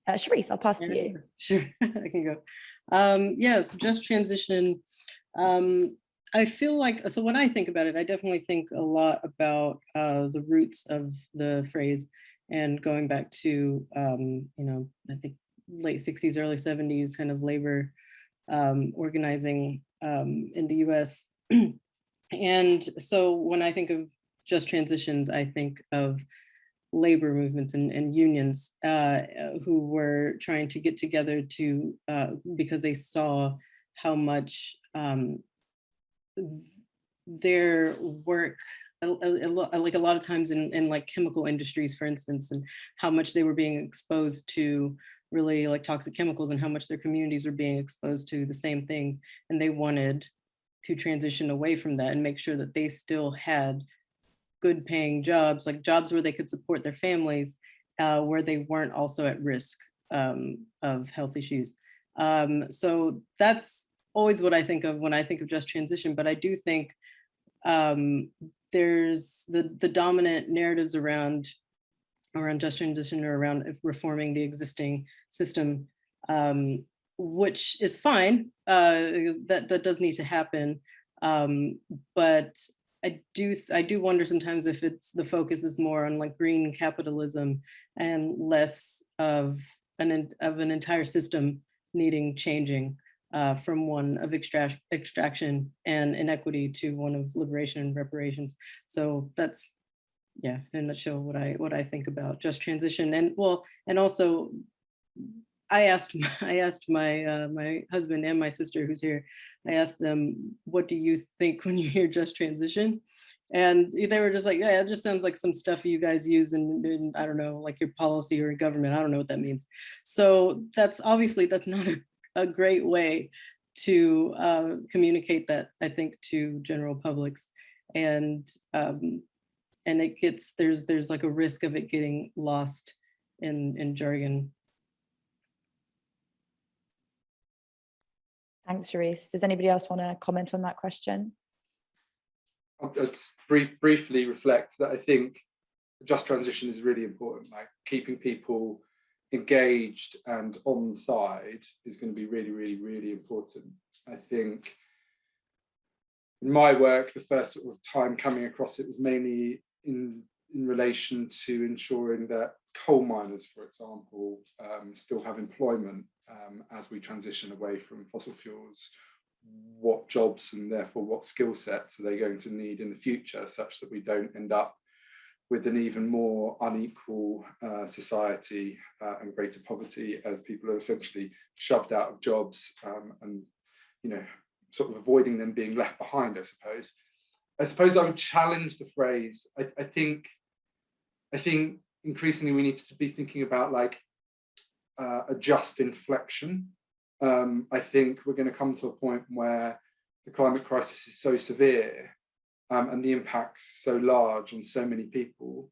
Charise, I'll pass to you. Sure, I can go. Yes, just transition. I feel like, so when I think about it, I definitely think a lot about the roots of the phrase, and going back to, I think late 60s, early 70s kind of labor organizing in the US. And so when I think of just transitions, I think of labor movements and unions who were trying to get together because they saw how much their work, like a lot of times in like chemical industries, for instance, and how much they were being exposed to really like toxic chemicals, and how much their communities were being exposed to the same things. And they wanted to transition away from that and make sure that they still had good paying jobs, like jobs where they could support their families, where they weren't also at risk of health issues. So that's always what I think of when I think of just transition. But I do think there's the dominant narratives around just transition or around reforming the existing system, which is fine. That does need to happen. But I do wonder sometimes if the focus is more on like green capitalism and less of an entire system needing changing from one of extraction and inequity to one of liberation and reparations. So that's, yeah, in a nutshell, what I think about just transition. And also I asked my my husband and my sister who's here, I asked them, what do you think when you hear just transition? And they were just like, yeah, it just sounds like some stuff you guys use in I don't know, like your policy or government. I don't know what that means. So that's not a great way to communicate that, I think, to general publics. And it gets, there's like a risk of it getting lost in jargon. Thanks, Charise. Does anybody else want to comment on that question? I'll just briefly reflect that I think just transition is really important. Like keeping people engaged and on side is going to be really, really, really important. I think in my work, the first sort of time coming across it was mainly in relation to ensuring that coal miners, for example, still have employment as we transition away from fossil fuels. What jobs and therefore what skill sets are they going to need in the future, such that we don't end up with an even more unequal society and greater poverty as people are essentially shoved out of jobs and, sort of avoiding them being left behind, I suppose. I would challenge the phrase. I think increasingly we need to be thinking about like a just inflection. I think we're going to come to a point where the climate crisis is so severe and the impacts so large on so many people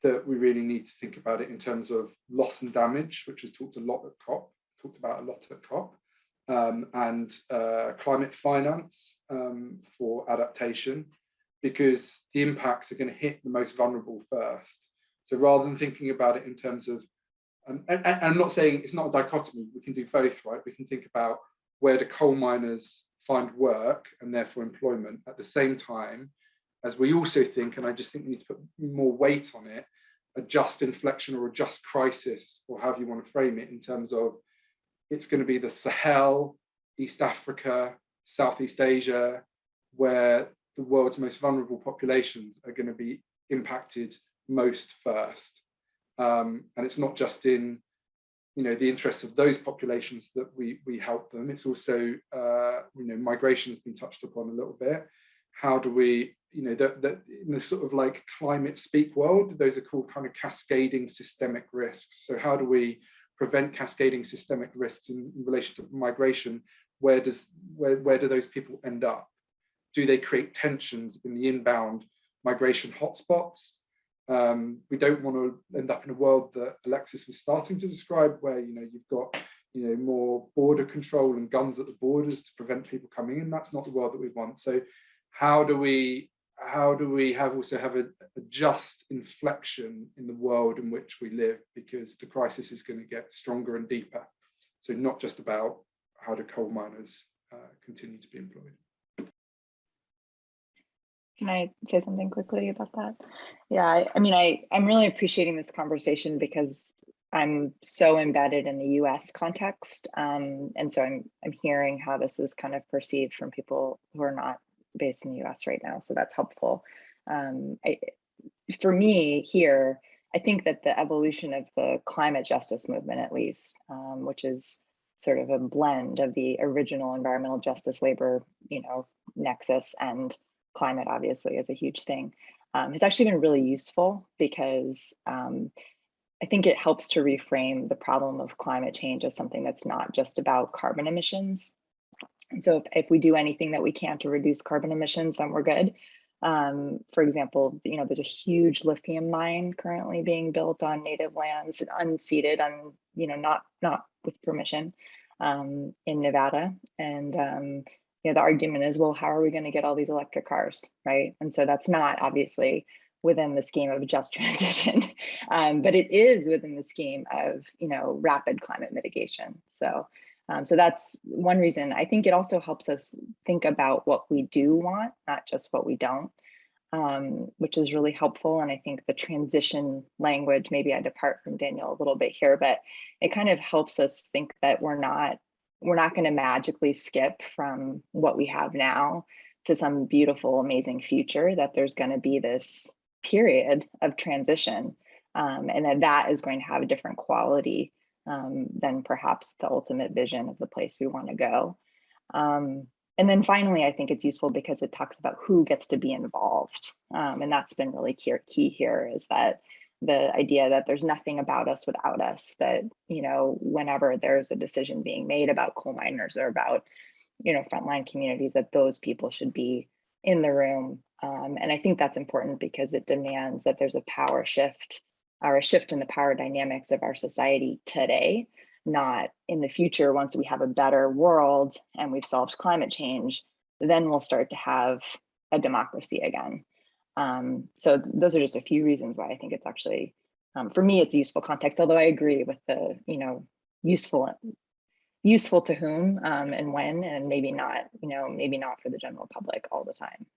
that we really need to think about it in terms of loss and damage, which was talked about a lot at COP, and climate finance for adaptation, because the impacts are going to hit the most vulnerable first. So rather than thinking about it in terms of, and I'm not saying it's not a dichotomy, we can do both, right? We can think about where do coal miners find work and therefore employment at the same time as we also think, and I just think we need to put more weight on it, a just inflection or a just crisis, or however you want to frame it, in terms of it's going to be the Sahel, East Africa, Southeast Asia, where the world's most vulnerable populations are going to be impacted most first. And it's not just in, you know, the interests of those populations that we help them. It's also, you know, migration has been touched upon a little bit. How do we, you know, that in the sort of like climate speak world, those are called kind of cascading systemic risks. So how do we prevent cascading systemic risks in relation to migration? Where do those people end up? Do they create tensions in the inbound migration hotspots? We don't want to end up in a world that Alexis was starting to describe, where, you know, you've got, you know, more border control and guns at the borders to prevent people coming in. That's not the world that we want. So how do we also have a just inflection in the world in which we live, because the crisis is going to get stronger and deeper. So not just about how do coal miners continue to be employed. Can I say something quickly about that? Yeah, I mean, I'm really appreciating this conversation because I'm so embedded in the US context. And so I'm hearing how this is kind of perceived from people who are not based in the US right now. So that's helpful. For me here, I think that the evolution of the climate justice movement, at least, which is sort of a blend of the original environmental justice labor, you know, nexus, and climate obviously is a huge thing, has actually been really useful, because I think it helps to reframe the problem of climate change as something that's not just about carbon emissions. And so if we do anything that we can to reduce carbon emissions, then we're good. For example, you know, there's a huge lithium mine currently being built on native lands, unceded, on, you know, not with permission, in Nevada. And you know, the argument is, well, how are we going to get all these electric cars, right? And so that's not obviously within the scheme of just transition, but it is within the scheme of, you know, rapid climate mitigation. So so that's one reason. I think it also helps us think about what we do want, not just what we don't, which is really helpful. And I think the transition language, maybe I depart from Daniel a little bit here, but it kind of helps us think that we're not going to magically skip from what we have now to some beautiful, amazing future, that there's going to be this period of transition, and that is going to have a different quality than perhaps the ultimate vision of the place we want to go. And then finally, I think it's useful because it talks about who gets to be involved. And that's been really key here, is that the idea that there's nothing about us without us, that, you know, whenever there's a decision being made about coal miners or about, you know, frontline communities, that those people should be in the room. And I think that's important because it demands that there's a power shift, or a shift in the power dynamics of our society today, not in the future. Once we have a better world and we've solved climate change, then we'll start to have a democracy again. So those are just a few reasons why I think it's actually, for me, it's useful context, although I agree with the, you know, useful to whom and when, and maybe not, you know, maybe not for the general public all the time.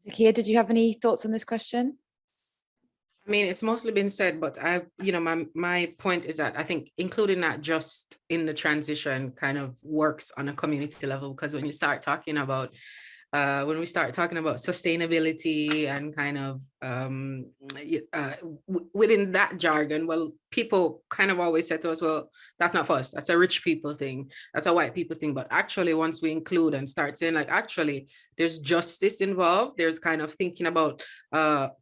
Zakiya, did you have any thoughts on this question? I mean, it's mostly been said, but you know, my point is that I think including that just in the transition kind of works on a community level, because when you start talking about when we start talking about sustainability and kind of within that jargon, well, people kind of always say to us, well, that's not for us, that's a rich people thing, that's a white people thing. But actually, once we include and start saying, like, actually, there's justice involved, there's kind of thinking about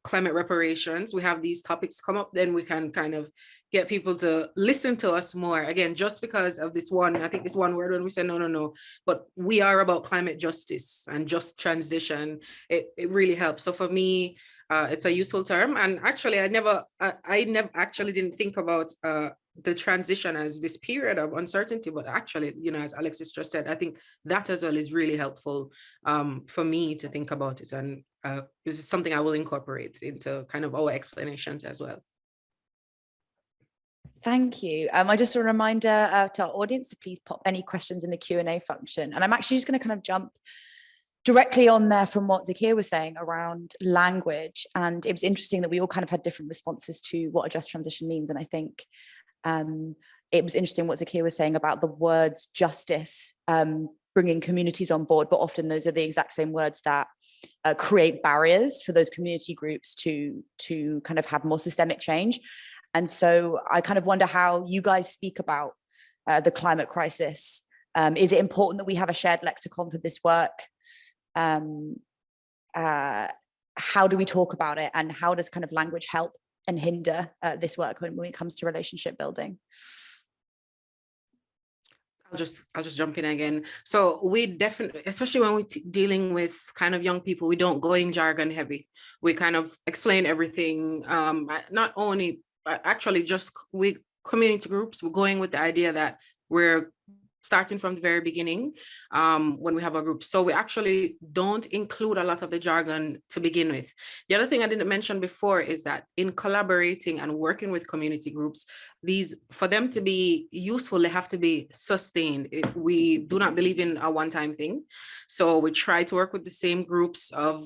climate reparations, we have these topics come up, then we can kind of get people to listen to us more. Again, just because of this one, I think this one word when we say no, but we are about climate justice and just transition, it really helps. So for me, it's a useful term. And actually, I never actually didn't think about the transition as this period of uncertainty, but actually, you know, as Alexis just said, I think that as well is really helpful for me to think about it. And this is something I will incorporate into kind of our explanations as well. Thank you. I just a reminder to our audience to please pop any questions in the Q&A function. And I'm actually just going to kind of jump directly on there from what Zakiya was saying around language. And it was interesting that we all kind of had different responses to what a just transition means. And I think it was interesting what Zakiya was saying about the words justice bringing communities on board, but often those are the exact same words that create barriers for those community groups to kind of have more systemic change. And so I kind of wonder how you guys speak about the climate crisis. Is it important that we have a shared lexicon for this work? How do we talk about it? And how does kind of language help and hinder this work when it comes to relationship building? I'll just jump in again. So we definitely, especially when we're dealing with kind of young people, we don't go in jargon heavy. We kind of explain everything, not only actually just we community groups, we're going with the idea that we're starting from the very beginning when we have a group. So we actually don't include a lot of the jargon to begin with. The other thing I didn't mention before is that in collaborating and working with community groups, these, for them to be useful, they have to be sustained. We do not believe in a one-time thing. So we try to work with the same groups of,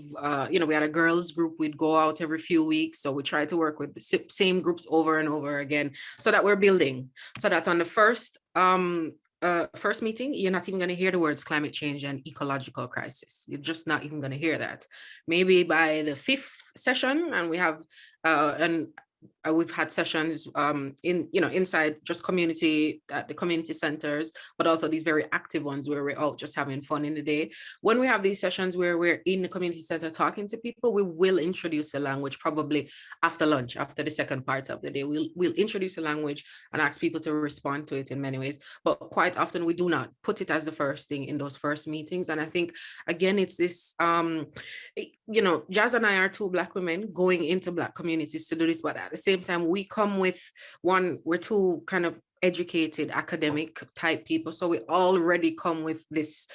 you know, we had a girls group, we'd go out every few weeks. So we try to work with the same groups over and over again so that we're building. So that's on the first meeting, you're not even going to hear the words climate change and ecological crisis. You're just not even going to hear that. Maybe by the 5th session, and we have we've had sessions inside just community at the community centers, but also these very active ones where we're out just having fun in the day. When we have these sessions where we're in the community center talking to people, we will introduce the language probably after lunch, after the second part of the day. We'll introduce the language and ask people to respond to it in many ways, but quite often we do not put it as the first thing in those first meetings. And I think, again, it's this, Jazz and I are two Black women going into Black communities to do this, but at the same time, we come with we're two kind of educated academic type people, so we already come with this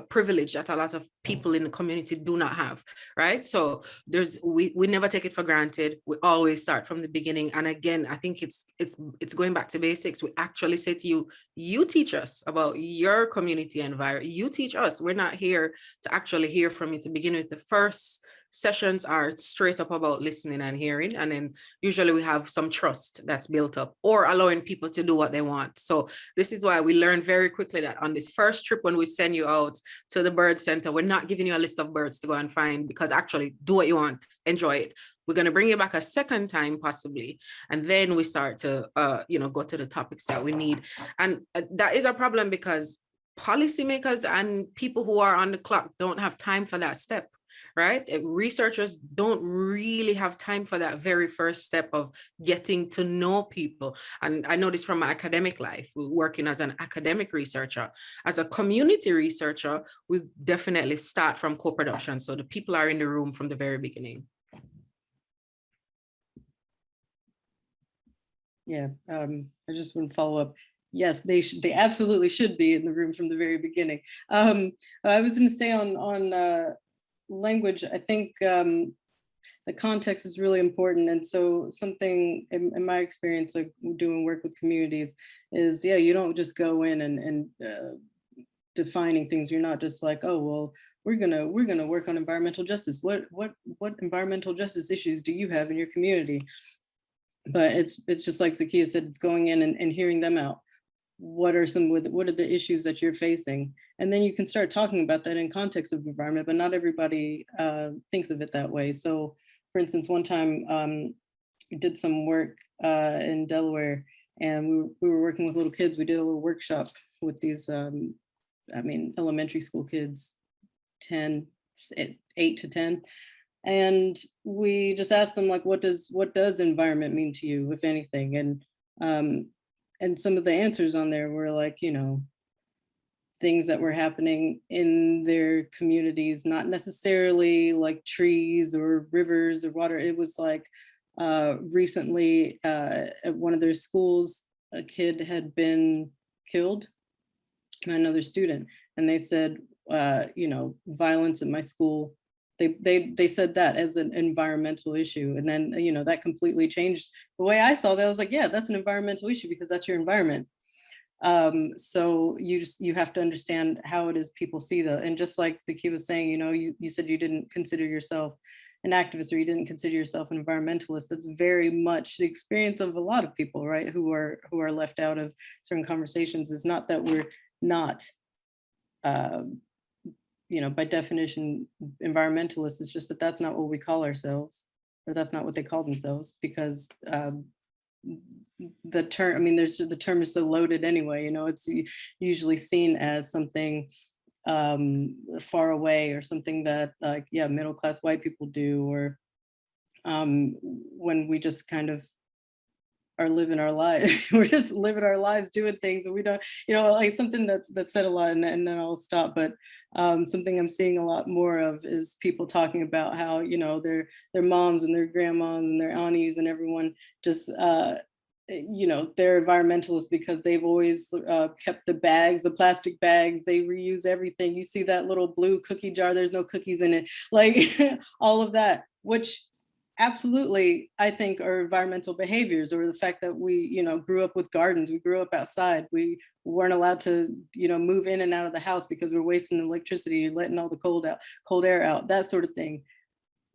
privilege that a lot of people in the community do not have, right? So we never take it for granted. We always start from the beginning. And again, I think it's going back to basics. We actually say to you teach us about your community environment, you teach us. We're not here to actually hear from you to begin with. The first sessions are straight up about listening and hearing, and then usually we have some trust that's built up, or allowing people to do what they want. So this is why we learned very quickly that on this first trip, when we send you out to the bird center, we're not giving you a list of birds to go and find, because actually do what you want, enjoy it. We're going to bring you back a second time possibly, and then we start to go to the topics that we need. And that is a problem, because policymakers and people who are on the clock don't have time for that step. Right? Researchers don't really have time for that very first step of getting to know people. And I know this from my academic life, working as an academic researcher. As a community researcher, we definitely start from co-production. So the people are in the room from the very beginning. Yeah, I just want to follow up. Yes, they absolutely should be in the room from the very beginning. I was going to say on language, I think the context is really important. And so something in my experience, like doing work with communities, is you don't just go in and defining things. You're not just like, oh, well, we're gonna work on environmental justice. What environmental justice issues do you have in your community? But it's just like Zakiya said, it's going in and hearing them out. what are the issues that you're facing? And then you can start talking about that in context of environment, but not everybody thinks of it that way. So for instance, one time we did some work in Delaware, and we were working with little kids. We did a little workshop with these, elementary school kids, 8 to 10. And we just asked them, like, what does environment mean to you, if anything? And some of the answers on there were like, things that were happening in their communities, not necessarily like trees or rivers or water. It was like recently at one of their schools, a kid had been killed by another student. And they said, violence at my school, they said that as an environmental issue. And then, that completely changed the way I saw that. I was like, yeah, that's an environmental issue because that's your environment. So you have to understand how it is people see that. And just like Zakiya was saying, you said you didn't consider yourself an activist, or you didn't consider yourself an environmentalist. That's very much the experience of a lot of people, right? Who are left out of certain conversations. Is not that we're not, by definition, environmentalists. It's just that that's not what we call ourselves, or that's not what they call themselves, because the term, the term is so loaded anyway. It's usually seen as something far away, or something that middle-class white people do, or when we just kind of are living our lives. We're just living our lives doing things, and we don't, like something that's said a lot, and then I'll stop, but something I'm seeing a lot more of is people talking about how, their moms and their grandmoms and their aunties and everyone just they're environmentalists because they've always kept the bags, the plastic bags, they reuse everything. You see that little blue cookie jar, there's no cookies in it, like all of that, which absolutely I think are environmental behaviors. Or the fact that we grew up with gardens, we grew up outside, we weren't allowed to move in and out of the house because we're wasting electricity and letting all the cold air out, that sort of thing.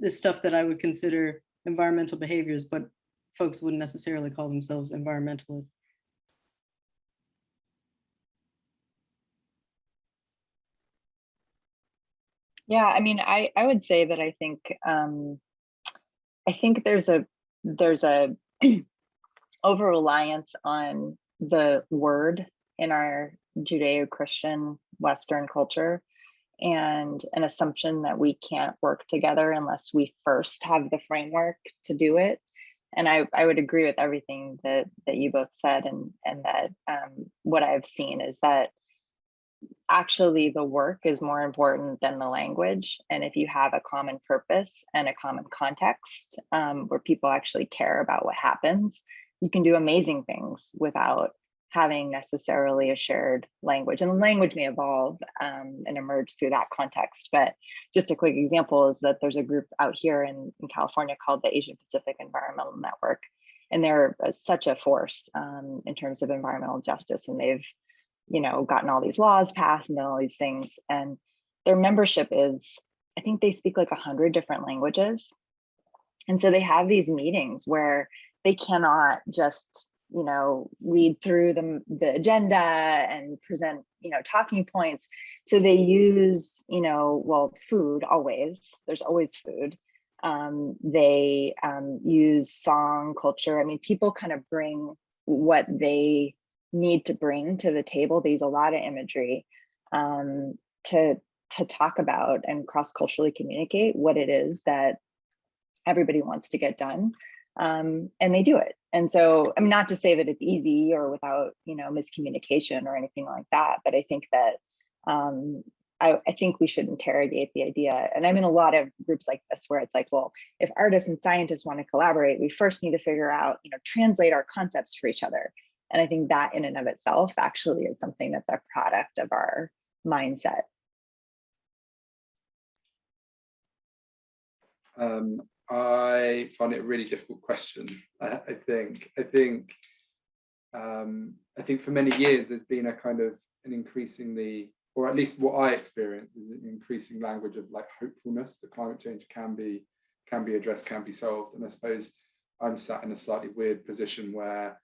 This stuff that I would consider environmental behaviors, but folks wouldn't necessarily call themselves environmentalists. Yeah, I would say that I think there's a over reliance on the word in our Judeo-Christian Western culture, and an assumption that we can't work together unless we first have the framework to do it. And I would agree with everything that you both said, and that what I've seen is that actually the work is more important than the language. And if you have a common purpose and a common context where people actually care about what happens, you can do amazing things without having necessarily a shared language. And the language may evolve and emerge through that context. But just a quick example is that there's a group out here in California called the Asian Pacific Environmental Network. And they're such a force in terms of environmental justice. And they've gotten all these laws passed and done all these things. And their membership is, I think they speak like 100 different languages. And so they have these meetings where they cannot just, read through the agenda and present, talking points. So they use, food always, there's always food. They use song, culture. People kind of bring what they need to bring to the table. They use a lot of imagery to talk about and cross-culturally communicate what it is that everybody wants to get done, and they do it. And so, not to say that it's easy or without miscommunication or anything like that, but I think that I think we should interrogate the idea. And I'm in a lot of groups like this where it's like, well, if artists and scientists want to collaborate, we first need to figure out, translate our concepts for each other. And I think that in and of itself actually is something that's a product of our mindset. I find it a really difficult question. I think for many years there's been a kind of an increasingly, or at least what I experience is an increasing language of like hopefulness that climate change can be addressed, can be solved. And I suppose I'm sat in a slightly weird position where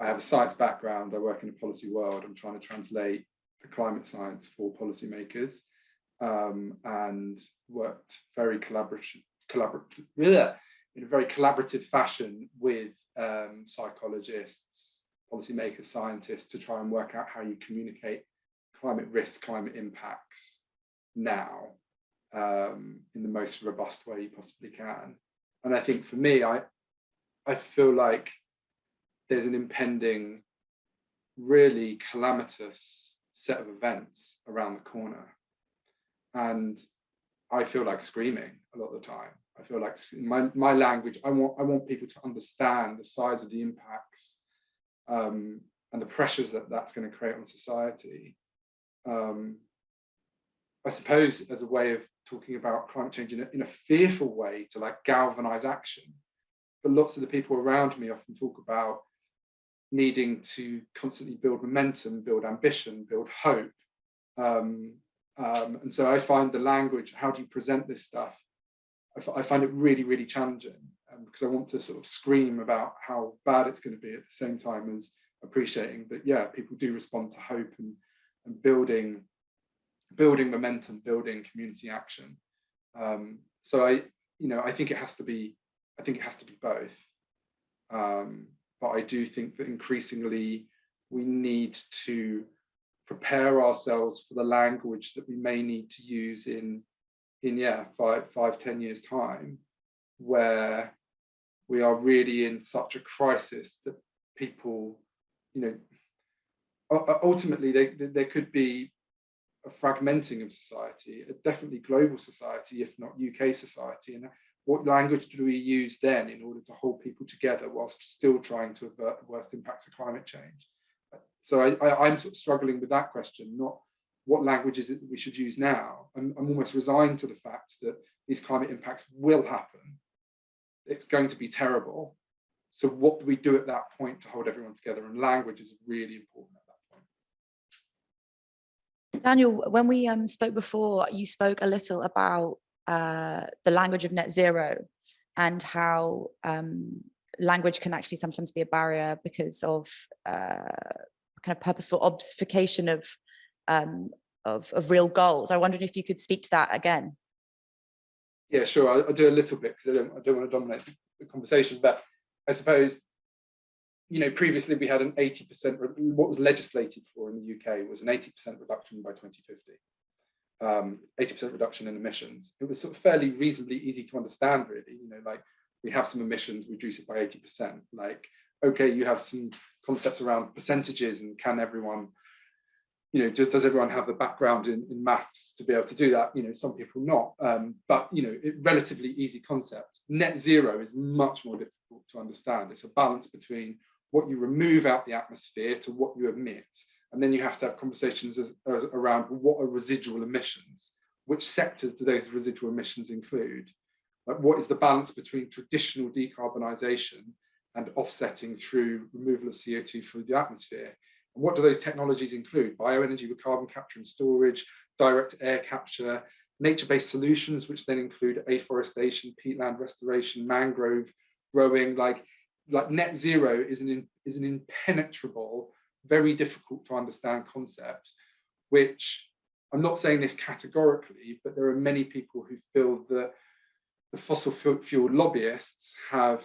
I have a science background, I work in a policy world, I'm trying to translate the climate science for policymakers, and worked very in a very collaborative fashion with psychologists, policymakers, scientists, to try and work out how you communicate climate risk, climate impacts now in the most robust way you possibly can. And I think for me, I feel like there's an impending, really calamitous set of events around the corner. And I feel like screaming a lot of the time. I feel like my language, I want people to understand the size of the impacts and the pressures that that's going to create on society. I suppose as a way of talking about climate change in a fearful way to like galvanize action. But lots of the people around me often talk about needing to constantly build momentum, build ambition, build hope. And so I find the language, how do you present this stuff? I find it really, really challenging because I want to sort of scream about how bad it's going to be at the same time as appreciating that, yeah, people do respond to hope and building momentum, building community action. So I think it has to be both. But I do think that increasingly we need to prepare ourselves for the language that we may need to use in 5-10 years time, where we are really in such a crisis that people, ultimately there could be a fragmenting of society, definitely global society, if not UK society. And what language do we use then in order to hold people together whilst still trying to avert the worst impacts of climate change? So I'm sort of struggling with that question, not what language is it that we should use now. I'm almost resigned to the fact that these climate impacts will happen. It's going to be terrible. So what do we do at that point to hold everyone together? And language is really important at that point. Daniel, when we spoke before, you spoke a little about the language of net zero and how language can actually sometimes be a barrier because of kind of purposeful obfuscation of real goals. I wondered if you could speak to that again. Yeah, sure. I'll do a little bit because I don't want to dominate the conversation, but I suppose, previously we had an 80%, what was legislated for in the UK was an 80% reduction by 2050. 80% reduction in emissions. It was sort of fairly reasonably easy to understand, really. Like we have some emissions, reduce it by 80%. Like, okay, you have some concepts around percentages and can everyone, does everyone have the background in maths to be able to do that? Some people not, but relatively easy concept. Net zero is much more difficult to understand. It's a balance between what you remove out the atmosphere to what you emit. And then you have to have conversations around what are residual emissions? Which sectors do those residual emissions include? Like what is the balance between traditional decarbonisation and offsetting through removal of CO2 through the atmosphere? And what do those technologies include? Bioenergy with carbon capture and storage, direct air capture, nature-based solutions, which then include afforestation, peatland restoration, mangrove growing. Like net zero is an impenetrable, very difficult to understand concept, which I'm not saying this categorically, but there are many people who feel that the fossil fuel lobbyists have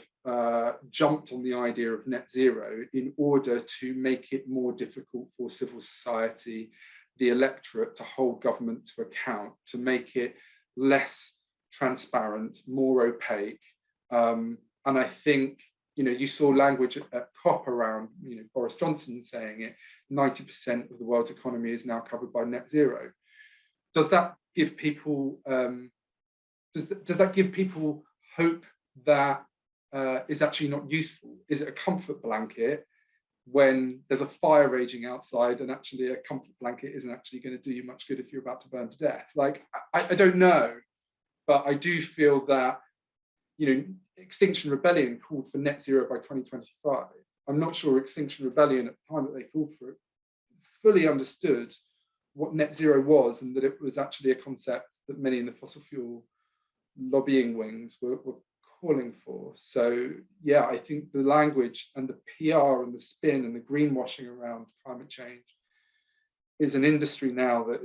jumped on the idea of net zero in order to make it more difficult for civil society, the electorate, to hold government to account, to make it less transparent, more opaque. And I think, you saw language at COP around, Boris Johnson saying it, 90% of the world's economy is now covered by net zero. Does that give people, does that give people hope that is actually not useful? Is it a comfort blanket when there's a fire raging outside and actually a comfort blanket isn't actually going to do you much good if you're about to burn to death? Like, I don't know, but I do feel that, Extinction Rebellion called for net zero by 2025. I'm not sure Extinction Rebellion at the time that they called for it fully understood what net zero was, and that it was actually a concept that many in the fossil fuel lobbying wings were calling for. So yeah, I think the language and the PR and the spin and the greenwashing around climate change is an industry now that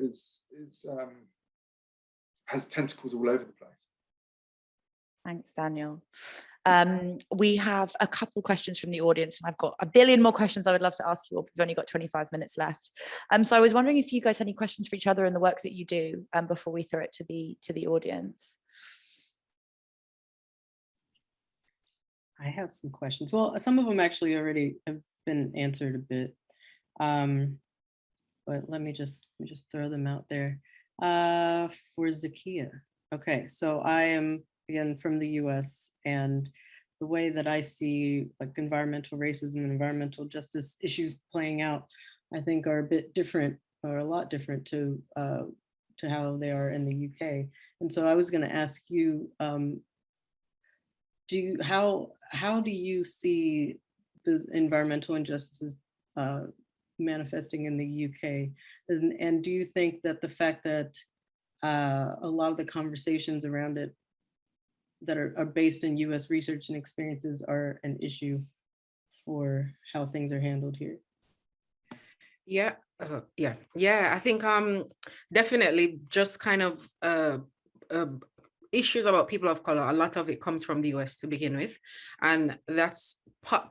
has tentacles all over the place. Thanks, Daniel. We have a couple of questions from the audience, and I've got a billion more questions I would love to ask you all, but we've only got 25 minutes left. So I was wondering if you guys had any questions for each other in the work that you do before we throw it to the audience. I have some questions. Well, some of them actually already have been answered a bit, but let me just throw them out there. For Zakiya. Okay, so I am again from the US, and the way that I see like environmental racism and environmental justice issues playing out, I think are a bit different, or a lot different to how they are in the UK. And so I was going to ask you, how do you see the environmental injustices manifesting in the UK? And do you think that the fact that a lot of the conversations around it that are based in US research and experiences are an issue for how things are handled here? Yeah, I think definitely just kind of issues about people of color, a lot of it comes from the US to begin with. And that's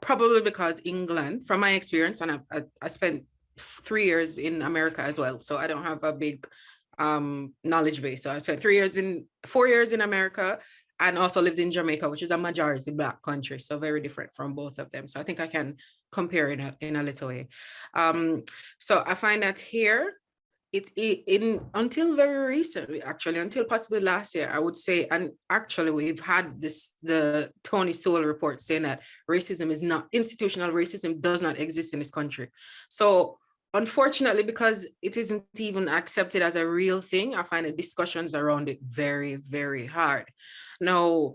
probably because England, from my experience, and I spent 3 years in America as well, so I don't have a big knowledge base. So I spent 4 years in America, and also lived in Jamaica, which is a majority Black country, so very different from both of them. So I think I can compare in a little way. So I find that here, until very recently, actually, until possibly last year, I would say, and actually we've had the Tony Sowell report saying that institutional racism does not exist in this country. So unfortunately, because it isn't even accepted as a real thing, I find the discussions around it very, very hard. Now,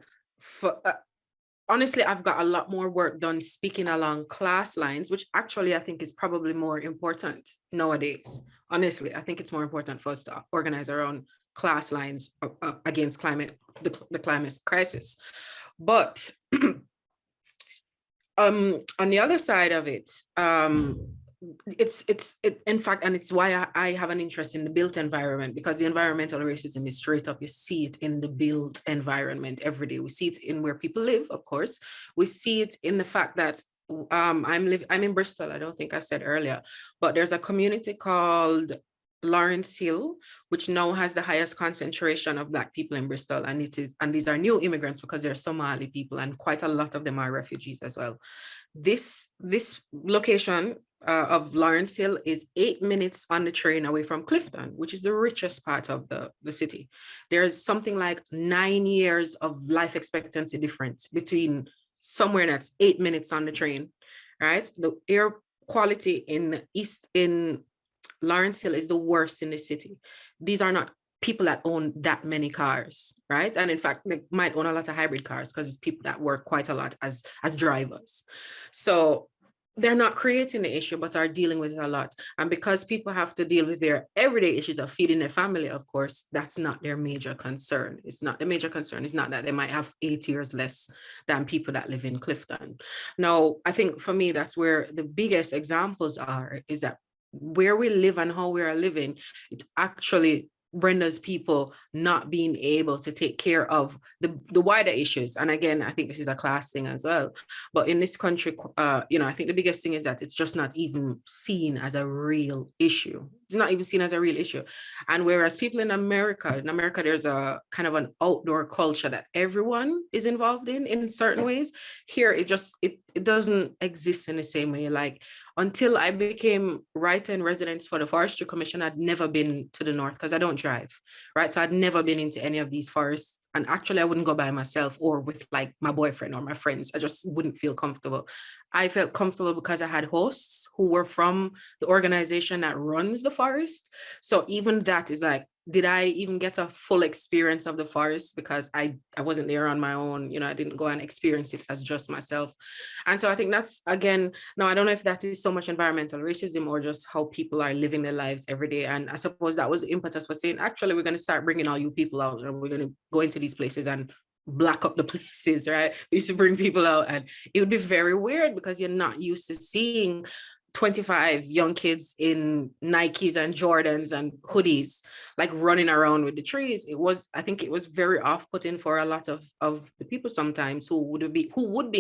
honestly, I've got a lot more work done speaking along class lines, which actually I think is probably more important nowadays. Honestly, I think it's more important for us to organize around class lines against the climate crisis. But on the other side of it, in fact, and it's why I have an interest in the built environment, because the environmental racism is straight up. You see it in the built environment every day. We see it in where people live, of course. We see it in the fact that I'm in Bristol. I don't think I said earlier, but there's a community called Lawrence Hill, which now has the highest concentration of Black people in Bristol, and these are new immigrants because they're Somali people, and quite a lot of them are refugees as well. This location of Lawrence Hill is 8 minutes on the train away from Clifton, which is the richest part of the city. There's something like 9 years of life expectancy difference between somewhere that's 8 minutes on the train, right? The air quality in Lawrence Hill is the worst in the city. These are not people that own that many cars, right? And in fact, they might own a lot of hybrid cars because it's people that work quite a lot as drivers. So they're not creating the issue, but are dealing with it a lot. And because people have to deal with their everyday issues of feeding their family, of course, that's not their major concern. It's not the major concern. It's not that they might have 8 years less than people that live in Clifton. Now, I think for me, that's where the biggest examples are, is that where we live and how we are living, it actually renders people not being able to take care of the wider issues. And again, I think this is a class thing as well. But in this country, I think the biggest thing is that it's just not even seen as a real issue. It's not even seen as a real issue. And whereas people in America, there's a kind of an outdoor culture that everyone is involved in certain ways. Here, it doesn't exist in the same way. Like, until I became writer in residence for the Forestry Commission, I'd never been to the north because I don't drive, right? So I'd never been into any of these forests. And actually, I wouldn't go by myself or with like my boyfriend or my friends. I just wouldn't feel comfortable. I felt comfortable because I had hosts who were from the organization that runs the forest. So even that is like, did I even get a full experience of the forest? Because I wasn't there on my own, I didn't go and experience it as just myself. And so I think that's, again, now I don't know if that is so much environmental racism or just how people are living their lives every day. And I suppose that was the impetus for saying, actually, we're going to start bringing all you people out and we're going to go into these places and block up the places, right? We used to bring people out, and it would be very weird because you're not used to seeing 25 young kids in Nikes and Jordans and hoodies, like running around with the trees. I think it was very off-putting for a lot of the people sometimes who would be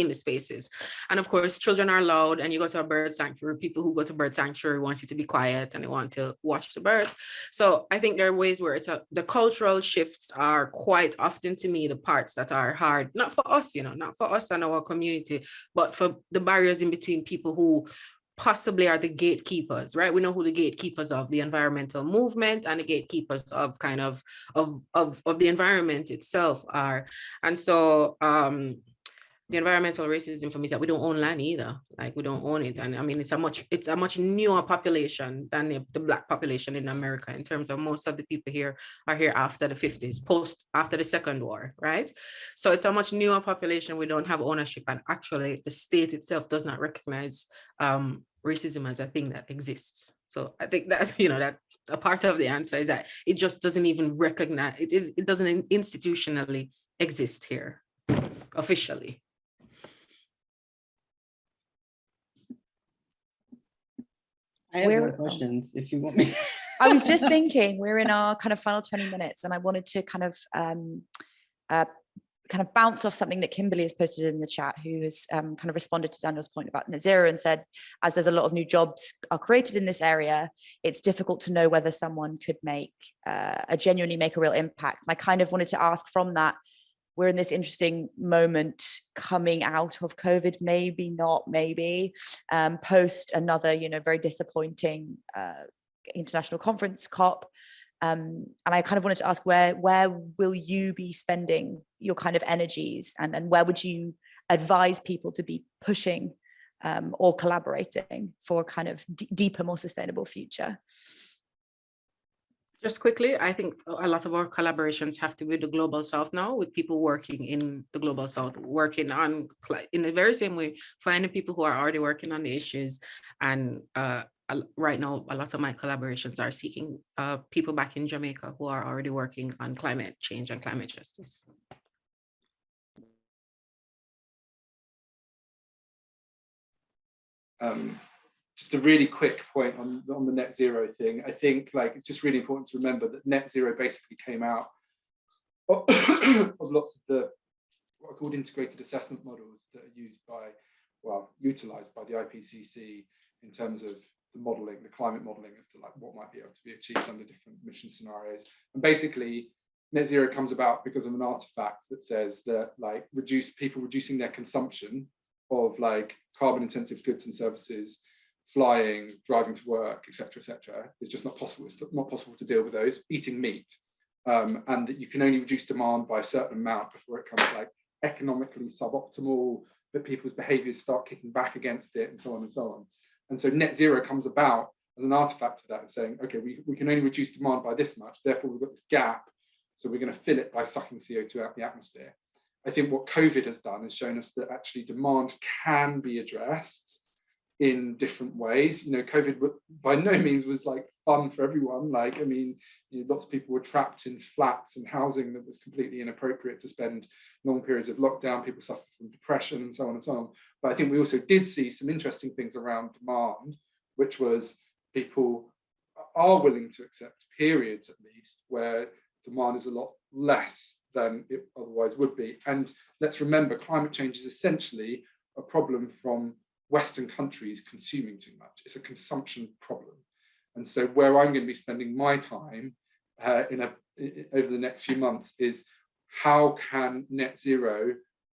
in the spaces. And of course, children are loud, and you go to a bird sanctuary, people who go to bird sanctuary want you to be quiet and they want to watch the birds. So I think there are ways where the cultural shifts are quite often, to me, the parts that are hard, not for us, not for us and our community, but for the barriers in between people who possibly are the gatekeepers, right? We know who the gatekeepers of the environmental movement and the gatekeepers of kind of the environment itself are. And so the environmental racism for me is that we don't own land either. Like, we don't own it. And I mean, it's a much newer population than the Black population in America, in terms of most of the people here are here after the 50s, after the Second War, right? So it's a much newer population. We don't have ownership. And actually the state itself does not recognize racism as a thing that exists. So I think that's, that a part of the answer is that it just doesn't even recognize, it doesn't institutionally exist here officially. I have more questions if you want me. I was just thinking, we're in our kind of final 20 minutes, and I wanted to kind of bounce off something that Kimberly has posted in the chat, who has kind of responded to Daniel's point about net zero and said, as there's a lot of new jobs are created in this area, it's difficult to know whether someone could genuinely make a real impact. And I kind of wanted to ask from that, we're in this interesting moment coming out of COVID, maybe not, post another, very disappointing international conference, COP. And I kind of wanted to ask, where will you be spending your kind of energies, and where would you advise people to be pushing or collaborating for a kind of deeper, more sustainable future? Just quickly, I think a lot of our collaborations have to be with the Global South now, with people working in the Global South, working on, in the very same way, finding people who are already working on the issues. And right now, a lot of my collaborations are seeking people back in Jamaica who are already working on climate change and climate justice. Just a really quick point on the net zero thing. I think it's just really important to remember that net zero basically came out of lots of the what are called integrated assessment models that are utilized by the IPCC in terms of the modeling, the climate modeling, as to what might be able to be achieved under different mission scenarios. And basically, net zero comes about because of an artifact that says that people reducing their consumption of carbon intensive goods and services, flying, driving to work, etc., is just not possible. It's not possible to deal with those. Eating meat, and that you can only reduce demand by a certain amount before it comes economically suboptimal, but people's behaviours start kicking back against it, and so on and so on. And so net zero comes about as an artifact of that, and saying, okay, we can only reduce demand by this much, therefore we've got this gap, so we're going to fill it by sucking CO2 out the atmosphere. I think what COVID has done is shown us that actually demand can be addressed in different ways. COVID by no means was fun for everyone. Lots of people were trapped in flats and housing that was completely inappropriate to spend long periods of lockdown. People suffered from depression and so on and so on. But I think we also did see some interesting things around demand, which was people are willing to accept periods, at least, where demand is a lot less than it otherwise would be. And let's remember, climate change is essentially a problem from Western countries consuming too much. It's a consumption problem. And so where I'm going to be spending my time over the next few months is, how can net zero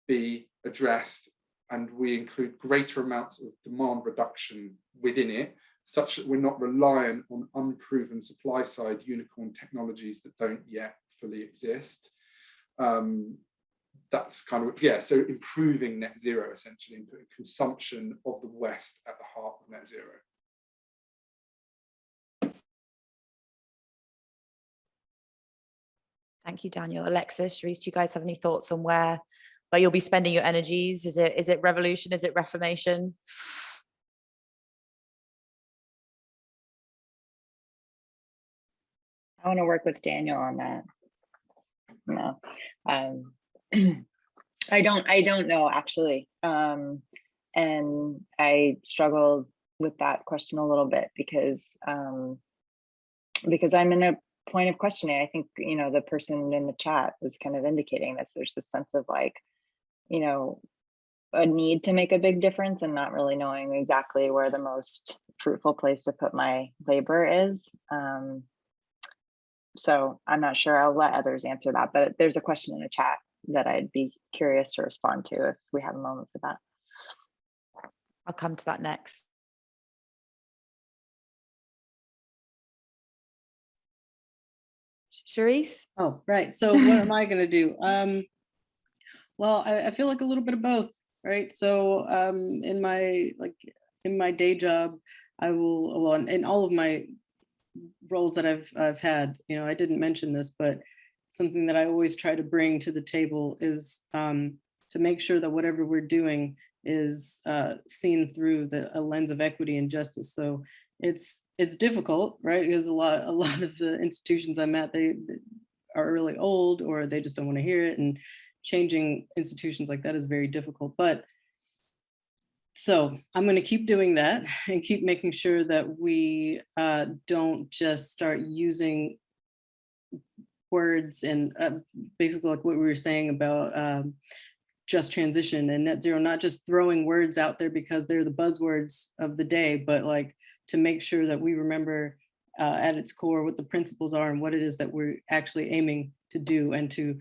be addressed, and we include greater amounts of demand reduction within it, such that we're not reliant on unproven supply side unicorn technologies that don't yet fully exist. That's kind of, so improving net zero, essentially, and putting consumption of the West at the heart of net zero. Thank you, Daniel. Alexis, Charise, do you guys have any thoughts on where you'll be spending your energies? Is it revolution? Is it reformation? I want to work with Daniel on that. No. I don't know actually. And I struggled with that question a little bit because I'm in a point of questioning. I think, you know, the person in the chat is kind of indicating this. There's this sense of like, you know, a need to make a big difference and not really knowing exactly where the most fruitful place to put my labor is. So I'm not sure. I'll let others answer that, but there's a question in the chat that I'd be curious to respond to if we have a moment for that. I'll come to that next. Charise? Oh, right. So what am I going to do? Well, I feel like a little bit of both, right? So in my day job, I will, well, in all of my roles that I've had, you know, I didn't mention this, but something that I always try to bring to the table is to make sure that whatever we're doing is seen through a lens of equity and justice. So it's difficult, right? Because a lot of the institutions I'm at, they are really old or they just don't want to hear it, and changing institutions like that is very difficult. But so I'm going to keep doing that and keep making sure that we don't just start using words and basically like what we were saying about just transition and net zero, not just throwing words out there because they're the buzzwords of the day, but like to make sure that we remember at its core what the principles are and what it is that we're actually aiming to do, and to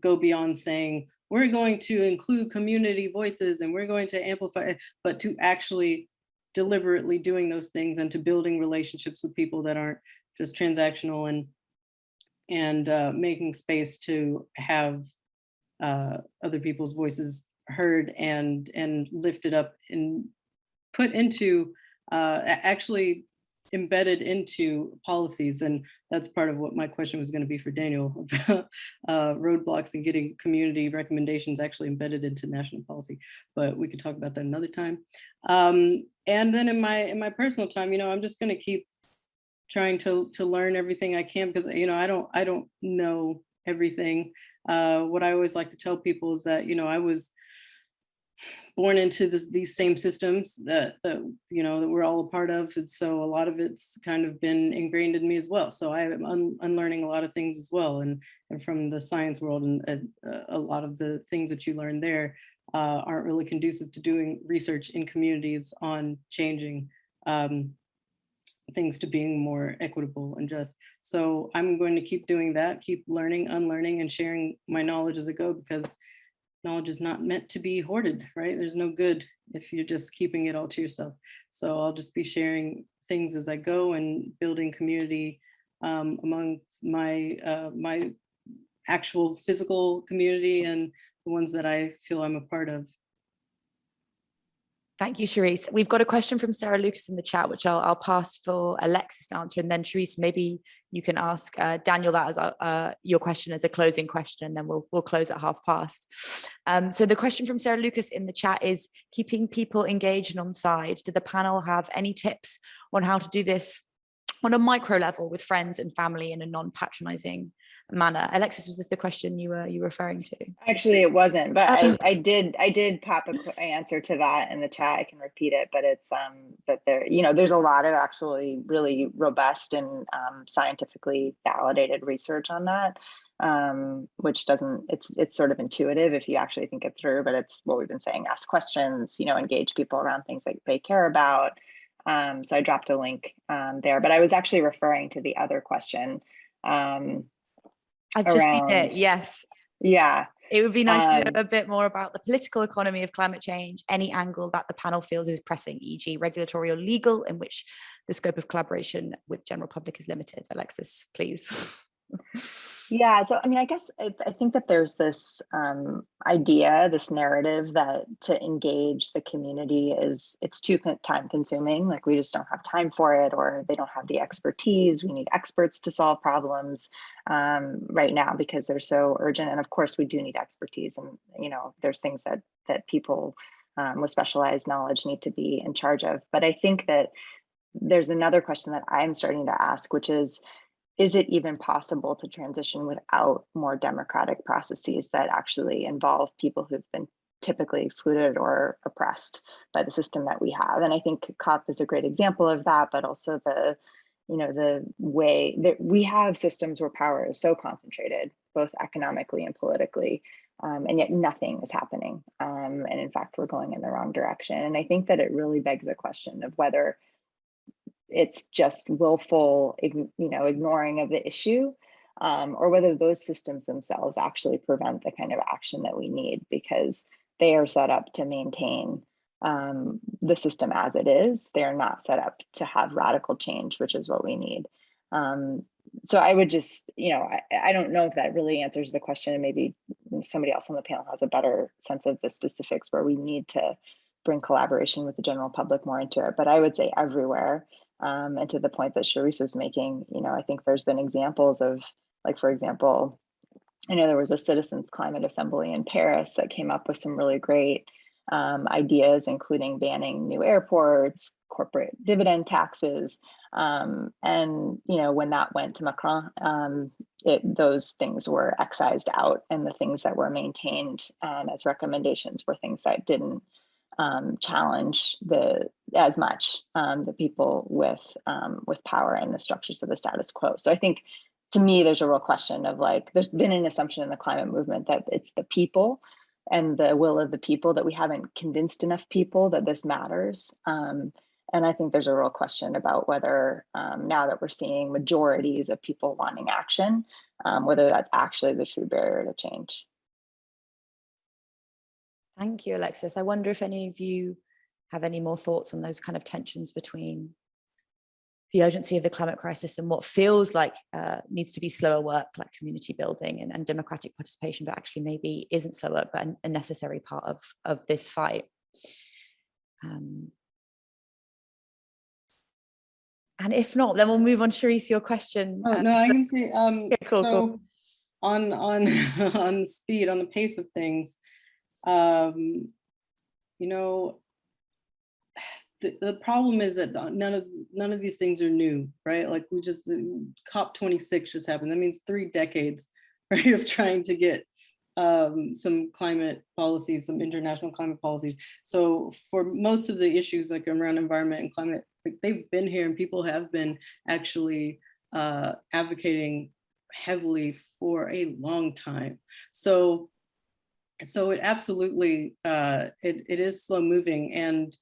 go beyond saying we're going to include community voices and we're going to amplify, but to actually deliberately doing those things and to building relationships with people that aren't just transactional, and making space to have other people's voices heard and lifted up and put into actually embedded into policies. And that's part of what my question was going to be for Daniel about roadblocks and getting community recommendations actually embedded into national policy, but we could talk about that another time. And then in my personal time, you know, I'm just going to keep trying to learn everything I can, because, you know, I don't know everything. What I always like to tell people is that, you know, I was born into these same systems that you know that we're all a part of, and so a lot of it's kind of been ingrained in me as well. So I am unlearning a lot of things as well, and from the science world, and a lot of the things that you learn there aren't really conducive to doing research in communities on changing things to being more equitable and just. So I'm going to keep doing that, keep learning, unlearning, and sharing my knowledge as I go, because knowledge is not meant to be hoarded, right? There's no good if you're just keeping it all to yourself. So I'll just be sharing things as I go and building community among my my actual physical community and the ones that I feel I'm a part of. Thank you, Charise. We've got a question from Sarah Lucas in the chat, which I'll pass for Alexis to answer. And then Charise, maybe you can ask Daniel that as your question as a closing question, and then we'll close at past. So the question from Sarah Lucas in the chat is keeping people engaged and on side. Do the panel have any tips on how to do this on a micro level with friends and family in a non-patronizing manner? Alexis, was this the question you were referring to? Actually, it wasn't, but I did pop an answer to that in the chat. I can repeat it, but it's that there, you know, there's a lot of actually really robust and scientifically validated research on that, which doesn't, it's sort of intuitive if you actually think it through, but it's what we've been saying: ask questions, you know, engage people around things that they care about. So I dropped a link there, but I was actually referring to the other question. I've just seen it, yes. Yeah. It would be nice to know a bit more about the political economy of climate change, any angle that the panel feels is pressing, e.g. regulatory or legal, in which the scope of collaboration with general public is limited. Alexis, please. Yeah, so I mean, I guess I think that there's this idea, this narrative that to engage the community it's too time consuming, like we just don't have time for it, or they don't have the expertise. We need experts to solve problems right now because they're so urgent. And of course we do need expertise, and you know, there's things that people with specialized knowledge need to be in charge of. But I think that there's another question that I'm starting to ask, which is, is it even possible to transition without more democratic processes that actually involve people who've been typically excluded or oppressed by the system that we have? And I think COP is a great example of that, but also the way that we have systems where power is so concentrated, both economically and politically, and yet nothing is happening. And in fact, we're going in the wrong direction. And I think that it really begs the question of whether it's just willful, ignoring of the issue, or whether those systems themselves actually prevent the kind of action that we need, because they are set up to maintain the system as it is. They are not set up to have radical change, which is what we need. So I would just, I don't know if that really answers the question, and maybe somebody else on the panel has a better sense of the specifics where we need to bring collaboration with the general public more into it. But I would say everywhere, and to the point that Charise was making, I think there's been examples of, like, for example, I know there was a citizens climate assembly in Paris that came up with some really great ideas, including banning new airports, corporate dividend taxes. And, when that went to Macron, those things were excised out, and the things that were maintained as recommendations were things that didn't challenge as much the people with power and the structures of the status quo. So I think, to me, there's a real question of, like, there's been an assumption in the climate movement that it's the people and the will of the people, that we haven't convinced enough people that this matters. And I think there's a real question about whether, now that we're seeing majorities of people wanting action, whether that's actually the true barrier to change. Thank you, Alexis. I wonder if any of you have any more thoughts on those kind of tensions between the urgency of the climate crisis and what feels like needs to be slower work, like community building and democratic participation, but actually maybe isn't slow work, but a necessary part of this fight. And if not, then we'll move on. Charise, your question. No, I can say, cool. on speed, on the pace of things, the problem is that none of these things are new, right? Like, COP26 just happened. That means 3 decades, right, of trying to get some climate policies, some international climate policies. So for most of the issues, like around environment and climate, like, they've been here, and people have been actually advocating heavily for a long time. So it absolutely, it is slow moving. And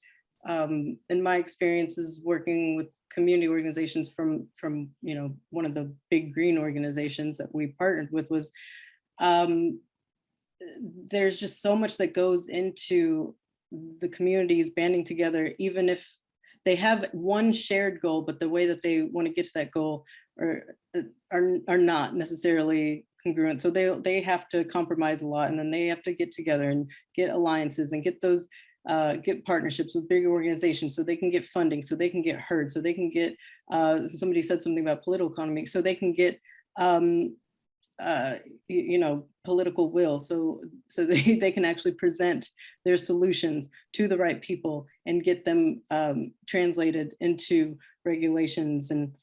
in my experiences working with community organizations from one of the big green organizations that we partnered with, was there's just so much that goes into the communities banding together, even if they have one shared goal, but the way that they want to get to that goal are not necessarily congruent. So they have to compromise a lot, and then they have to get together and get alliances and get those get partnerships with bigger organizations, so they can get funding, so they can get heard, so they can get somebody said something about political economy, so they can get political will, so they can actually present their solutions to the right people and get them translated into regulations and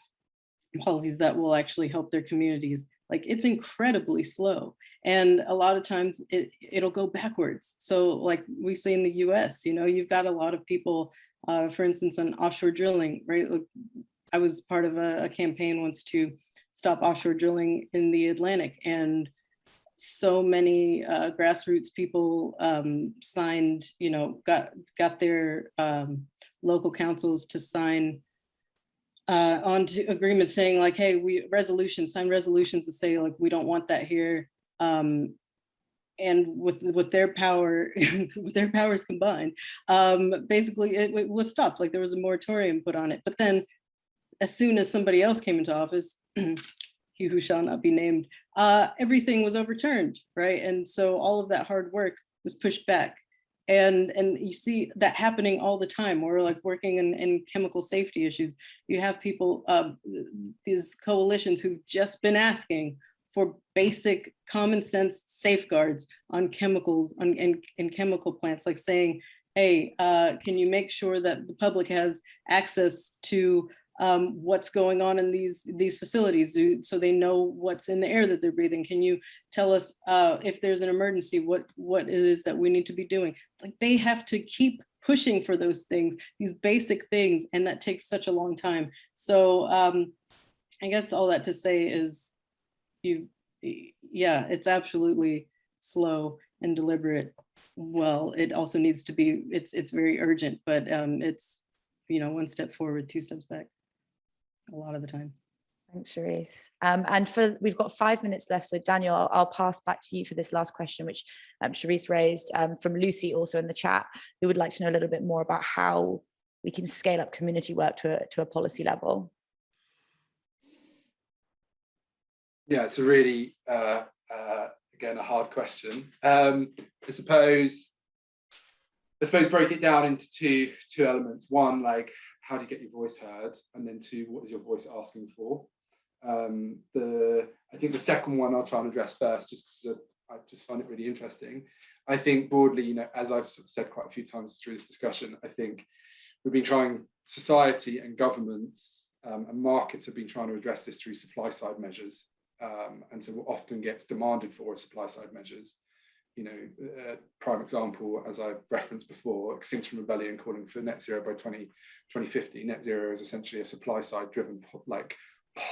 policies that will actually help their communities. Like, it's incredibly slow, and a lot of times it'll go backwards. So, like we say in the US, you've got a lot of people, for instance, on offshore drilling, right? Like, I was part of a campaign once to stop offshore drilling in the Atlantic, and so many grassroots people signed, got their local councils to sign onto agreements saying, like, hey, sign resolutions to say, like, we don't want that here. And with their power, with their powers combined, basically it was stopped. Like, there was a moratorium put on it. But then as soon as somebody else came into office, he who shall not be named, everything was overturned, right? And so all of that hard work was pushed back. And you see that happening all the time. We're like working in chemical safety issues. You have people, these coalitions who've just been asking for basic common sense safeguards on chemicals in chemical plants, like saying, hey, can you make sure that the public has access to what's going on in these facilities, so they know what's in the air that they're breathing? Can you tell us if there's an emergency, what it is that we need to be doing? Like, they have to keep pushing for those things, these basic things, and that takes such a long time. So I guess all that to say is, it's absolutely slow and deliberate. Well, it also needs to be, it's very urgent, but it's, one step forward, two steps back a lot of the time. Thanks, Charise. And we've got 5 minutes left. So Daniel, I'll pass back to you for this last question, which Charise raised from Lucy also in the chat, who would like to know a little bit more about how we can scale up community work to a policy level. Yeah, it's a really, again, a hard question. I suppose break it down into two elements. One, like, how do you get your voice heard? And then two, what is your voice asking for? I think the second one I'll try and address first, just because I just find it really interesting. I think broadly, as I've sort of said quite a few times through this discussion, I think we've been trying, society and governments and markets have been trying to address this through supply side measures. And so what often gets demanded for is supply side measures. Prime example, as I referenced before, Extinction Rebellion calling for net zero by 2050. Net zero is essentially a supply side driven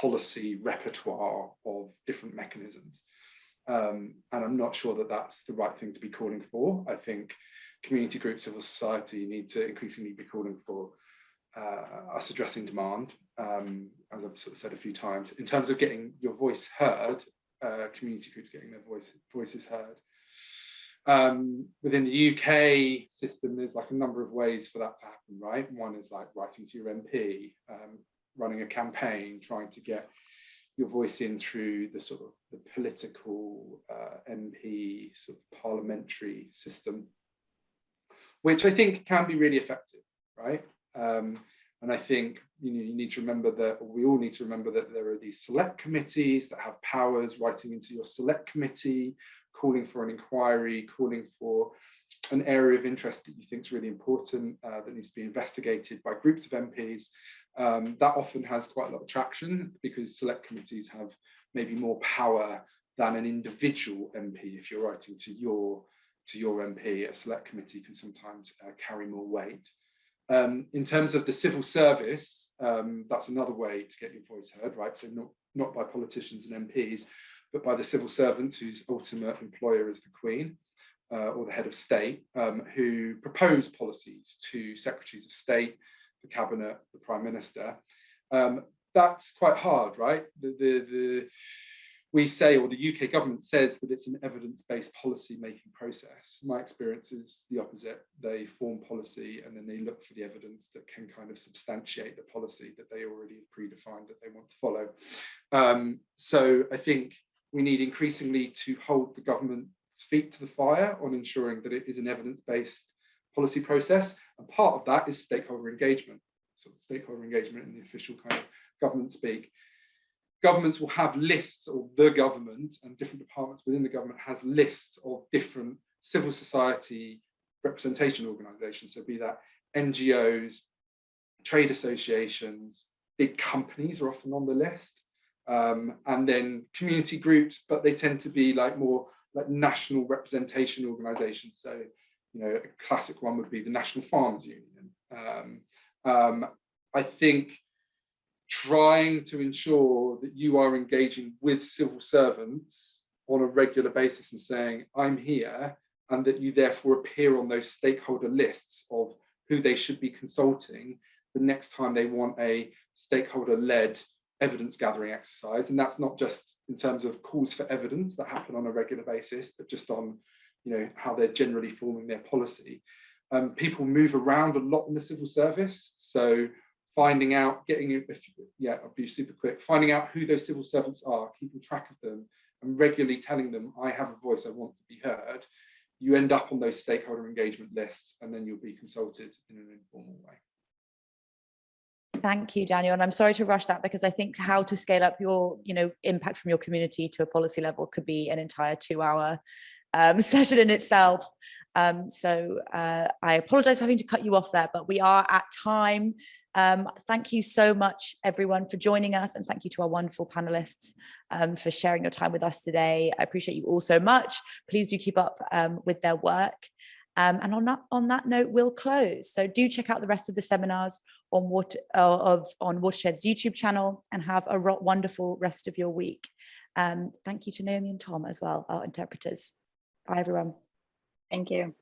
policy repertoire of different mechanisms. And I'm not sure that that's the right thing to be calling for. I think community groups, civil society need to increasingly be calling for us addressing demand, as I've sort of said a few times. In terms of getting your voice heard, community groups getting their voices heard. Within the UK system, there's like a number of ways for that to happen, right? One is like writing to your MP, running a campaign, trying to get your voice in through the sort of the political MP sort of parliamentary system, which I think can be really effective, right? And I think you need to remember that, or we all need to remember that there are these select committees that have powers writing into your select committee, calling for an inquiry, calling for an area of interest that you think is really important, that needs to be investigated by groups of MPs. That often has quite a lot of traction because select committees have maybe more power than an individual MP. If you're writing to your MP, a select committee can sometimes carry more weight. In terms of the civil service, that's another way to get your voice heard, right? So not by politicians and MPs, but by the civil servant whose ultimate employer is the Queen or the head of state, who propose policies to secretaries of state, the cabinet, the prime minister. That's quite hard, right? We say, or the UK government says, that it's an evidence-based policy-making process. My experience is the opposite. They form policy and then they look for the evidence that can kind of substantiate the policy that they already have predefined that they want to follow. So I think we need increasingly to hold the government's feet to the fire on ensuring that it is an evidence-based policy process. And part of that is stakeholder engagement. So stakeholder engagement in the official kind of government speak. Governments will have lists, or the government and different departments within the government has lists of different civil society representation organizations. So be that NGOs, trade associations, big companies are often on the list. And then community groups, but they tend to be like more like national representation organizations. So, a classic one would be the National Farmers Union. I think trying to ensure that you are engaging with civil servants on a regular basis and saying, I'm here, and that you therefore appear on those stakeholder lists of who they should be consulting the next time they want a stakeholder-led evidence gathering exercise. And that's not just in terms of calls for evidence that happen on a regular basis, but just on how they're generally forming their policy. People move around a lot in the civil service. So finding out, I'll be super quick, finding out who those civil servants are, keeping track of them, and regularly telling them, I have a voice, I want to be heard. You end up on those stakeholder engagement lists, and then you'll be consulted in an informal way. Thank you, Daniel. And I'm sorry to rush that, because I think how to scale up your, impact from your community to a policy level could be an entire 2-hour session in itself. So I apologize for having to cut you off there, but we are at time. Thank you so much, everyone, for joining us, and thank you to our wonderful panelists for sharing your time with us today. I appreciate you all so much. Please do keep up with their work. And on that note, we'll close. So do check out the rest of the seminars on Watershed's YouTube channel, and have a wonderful rest of your week. Thank you to Naomi and Tom as well, our interpreters. Bye, everyone. Thank you.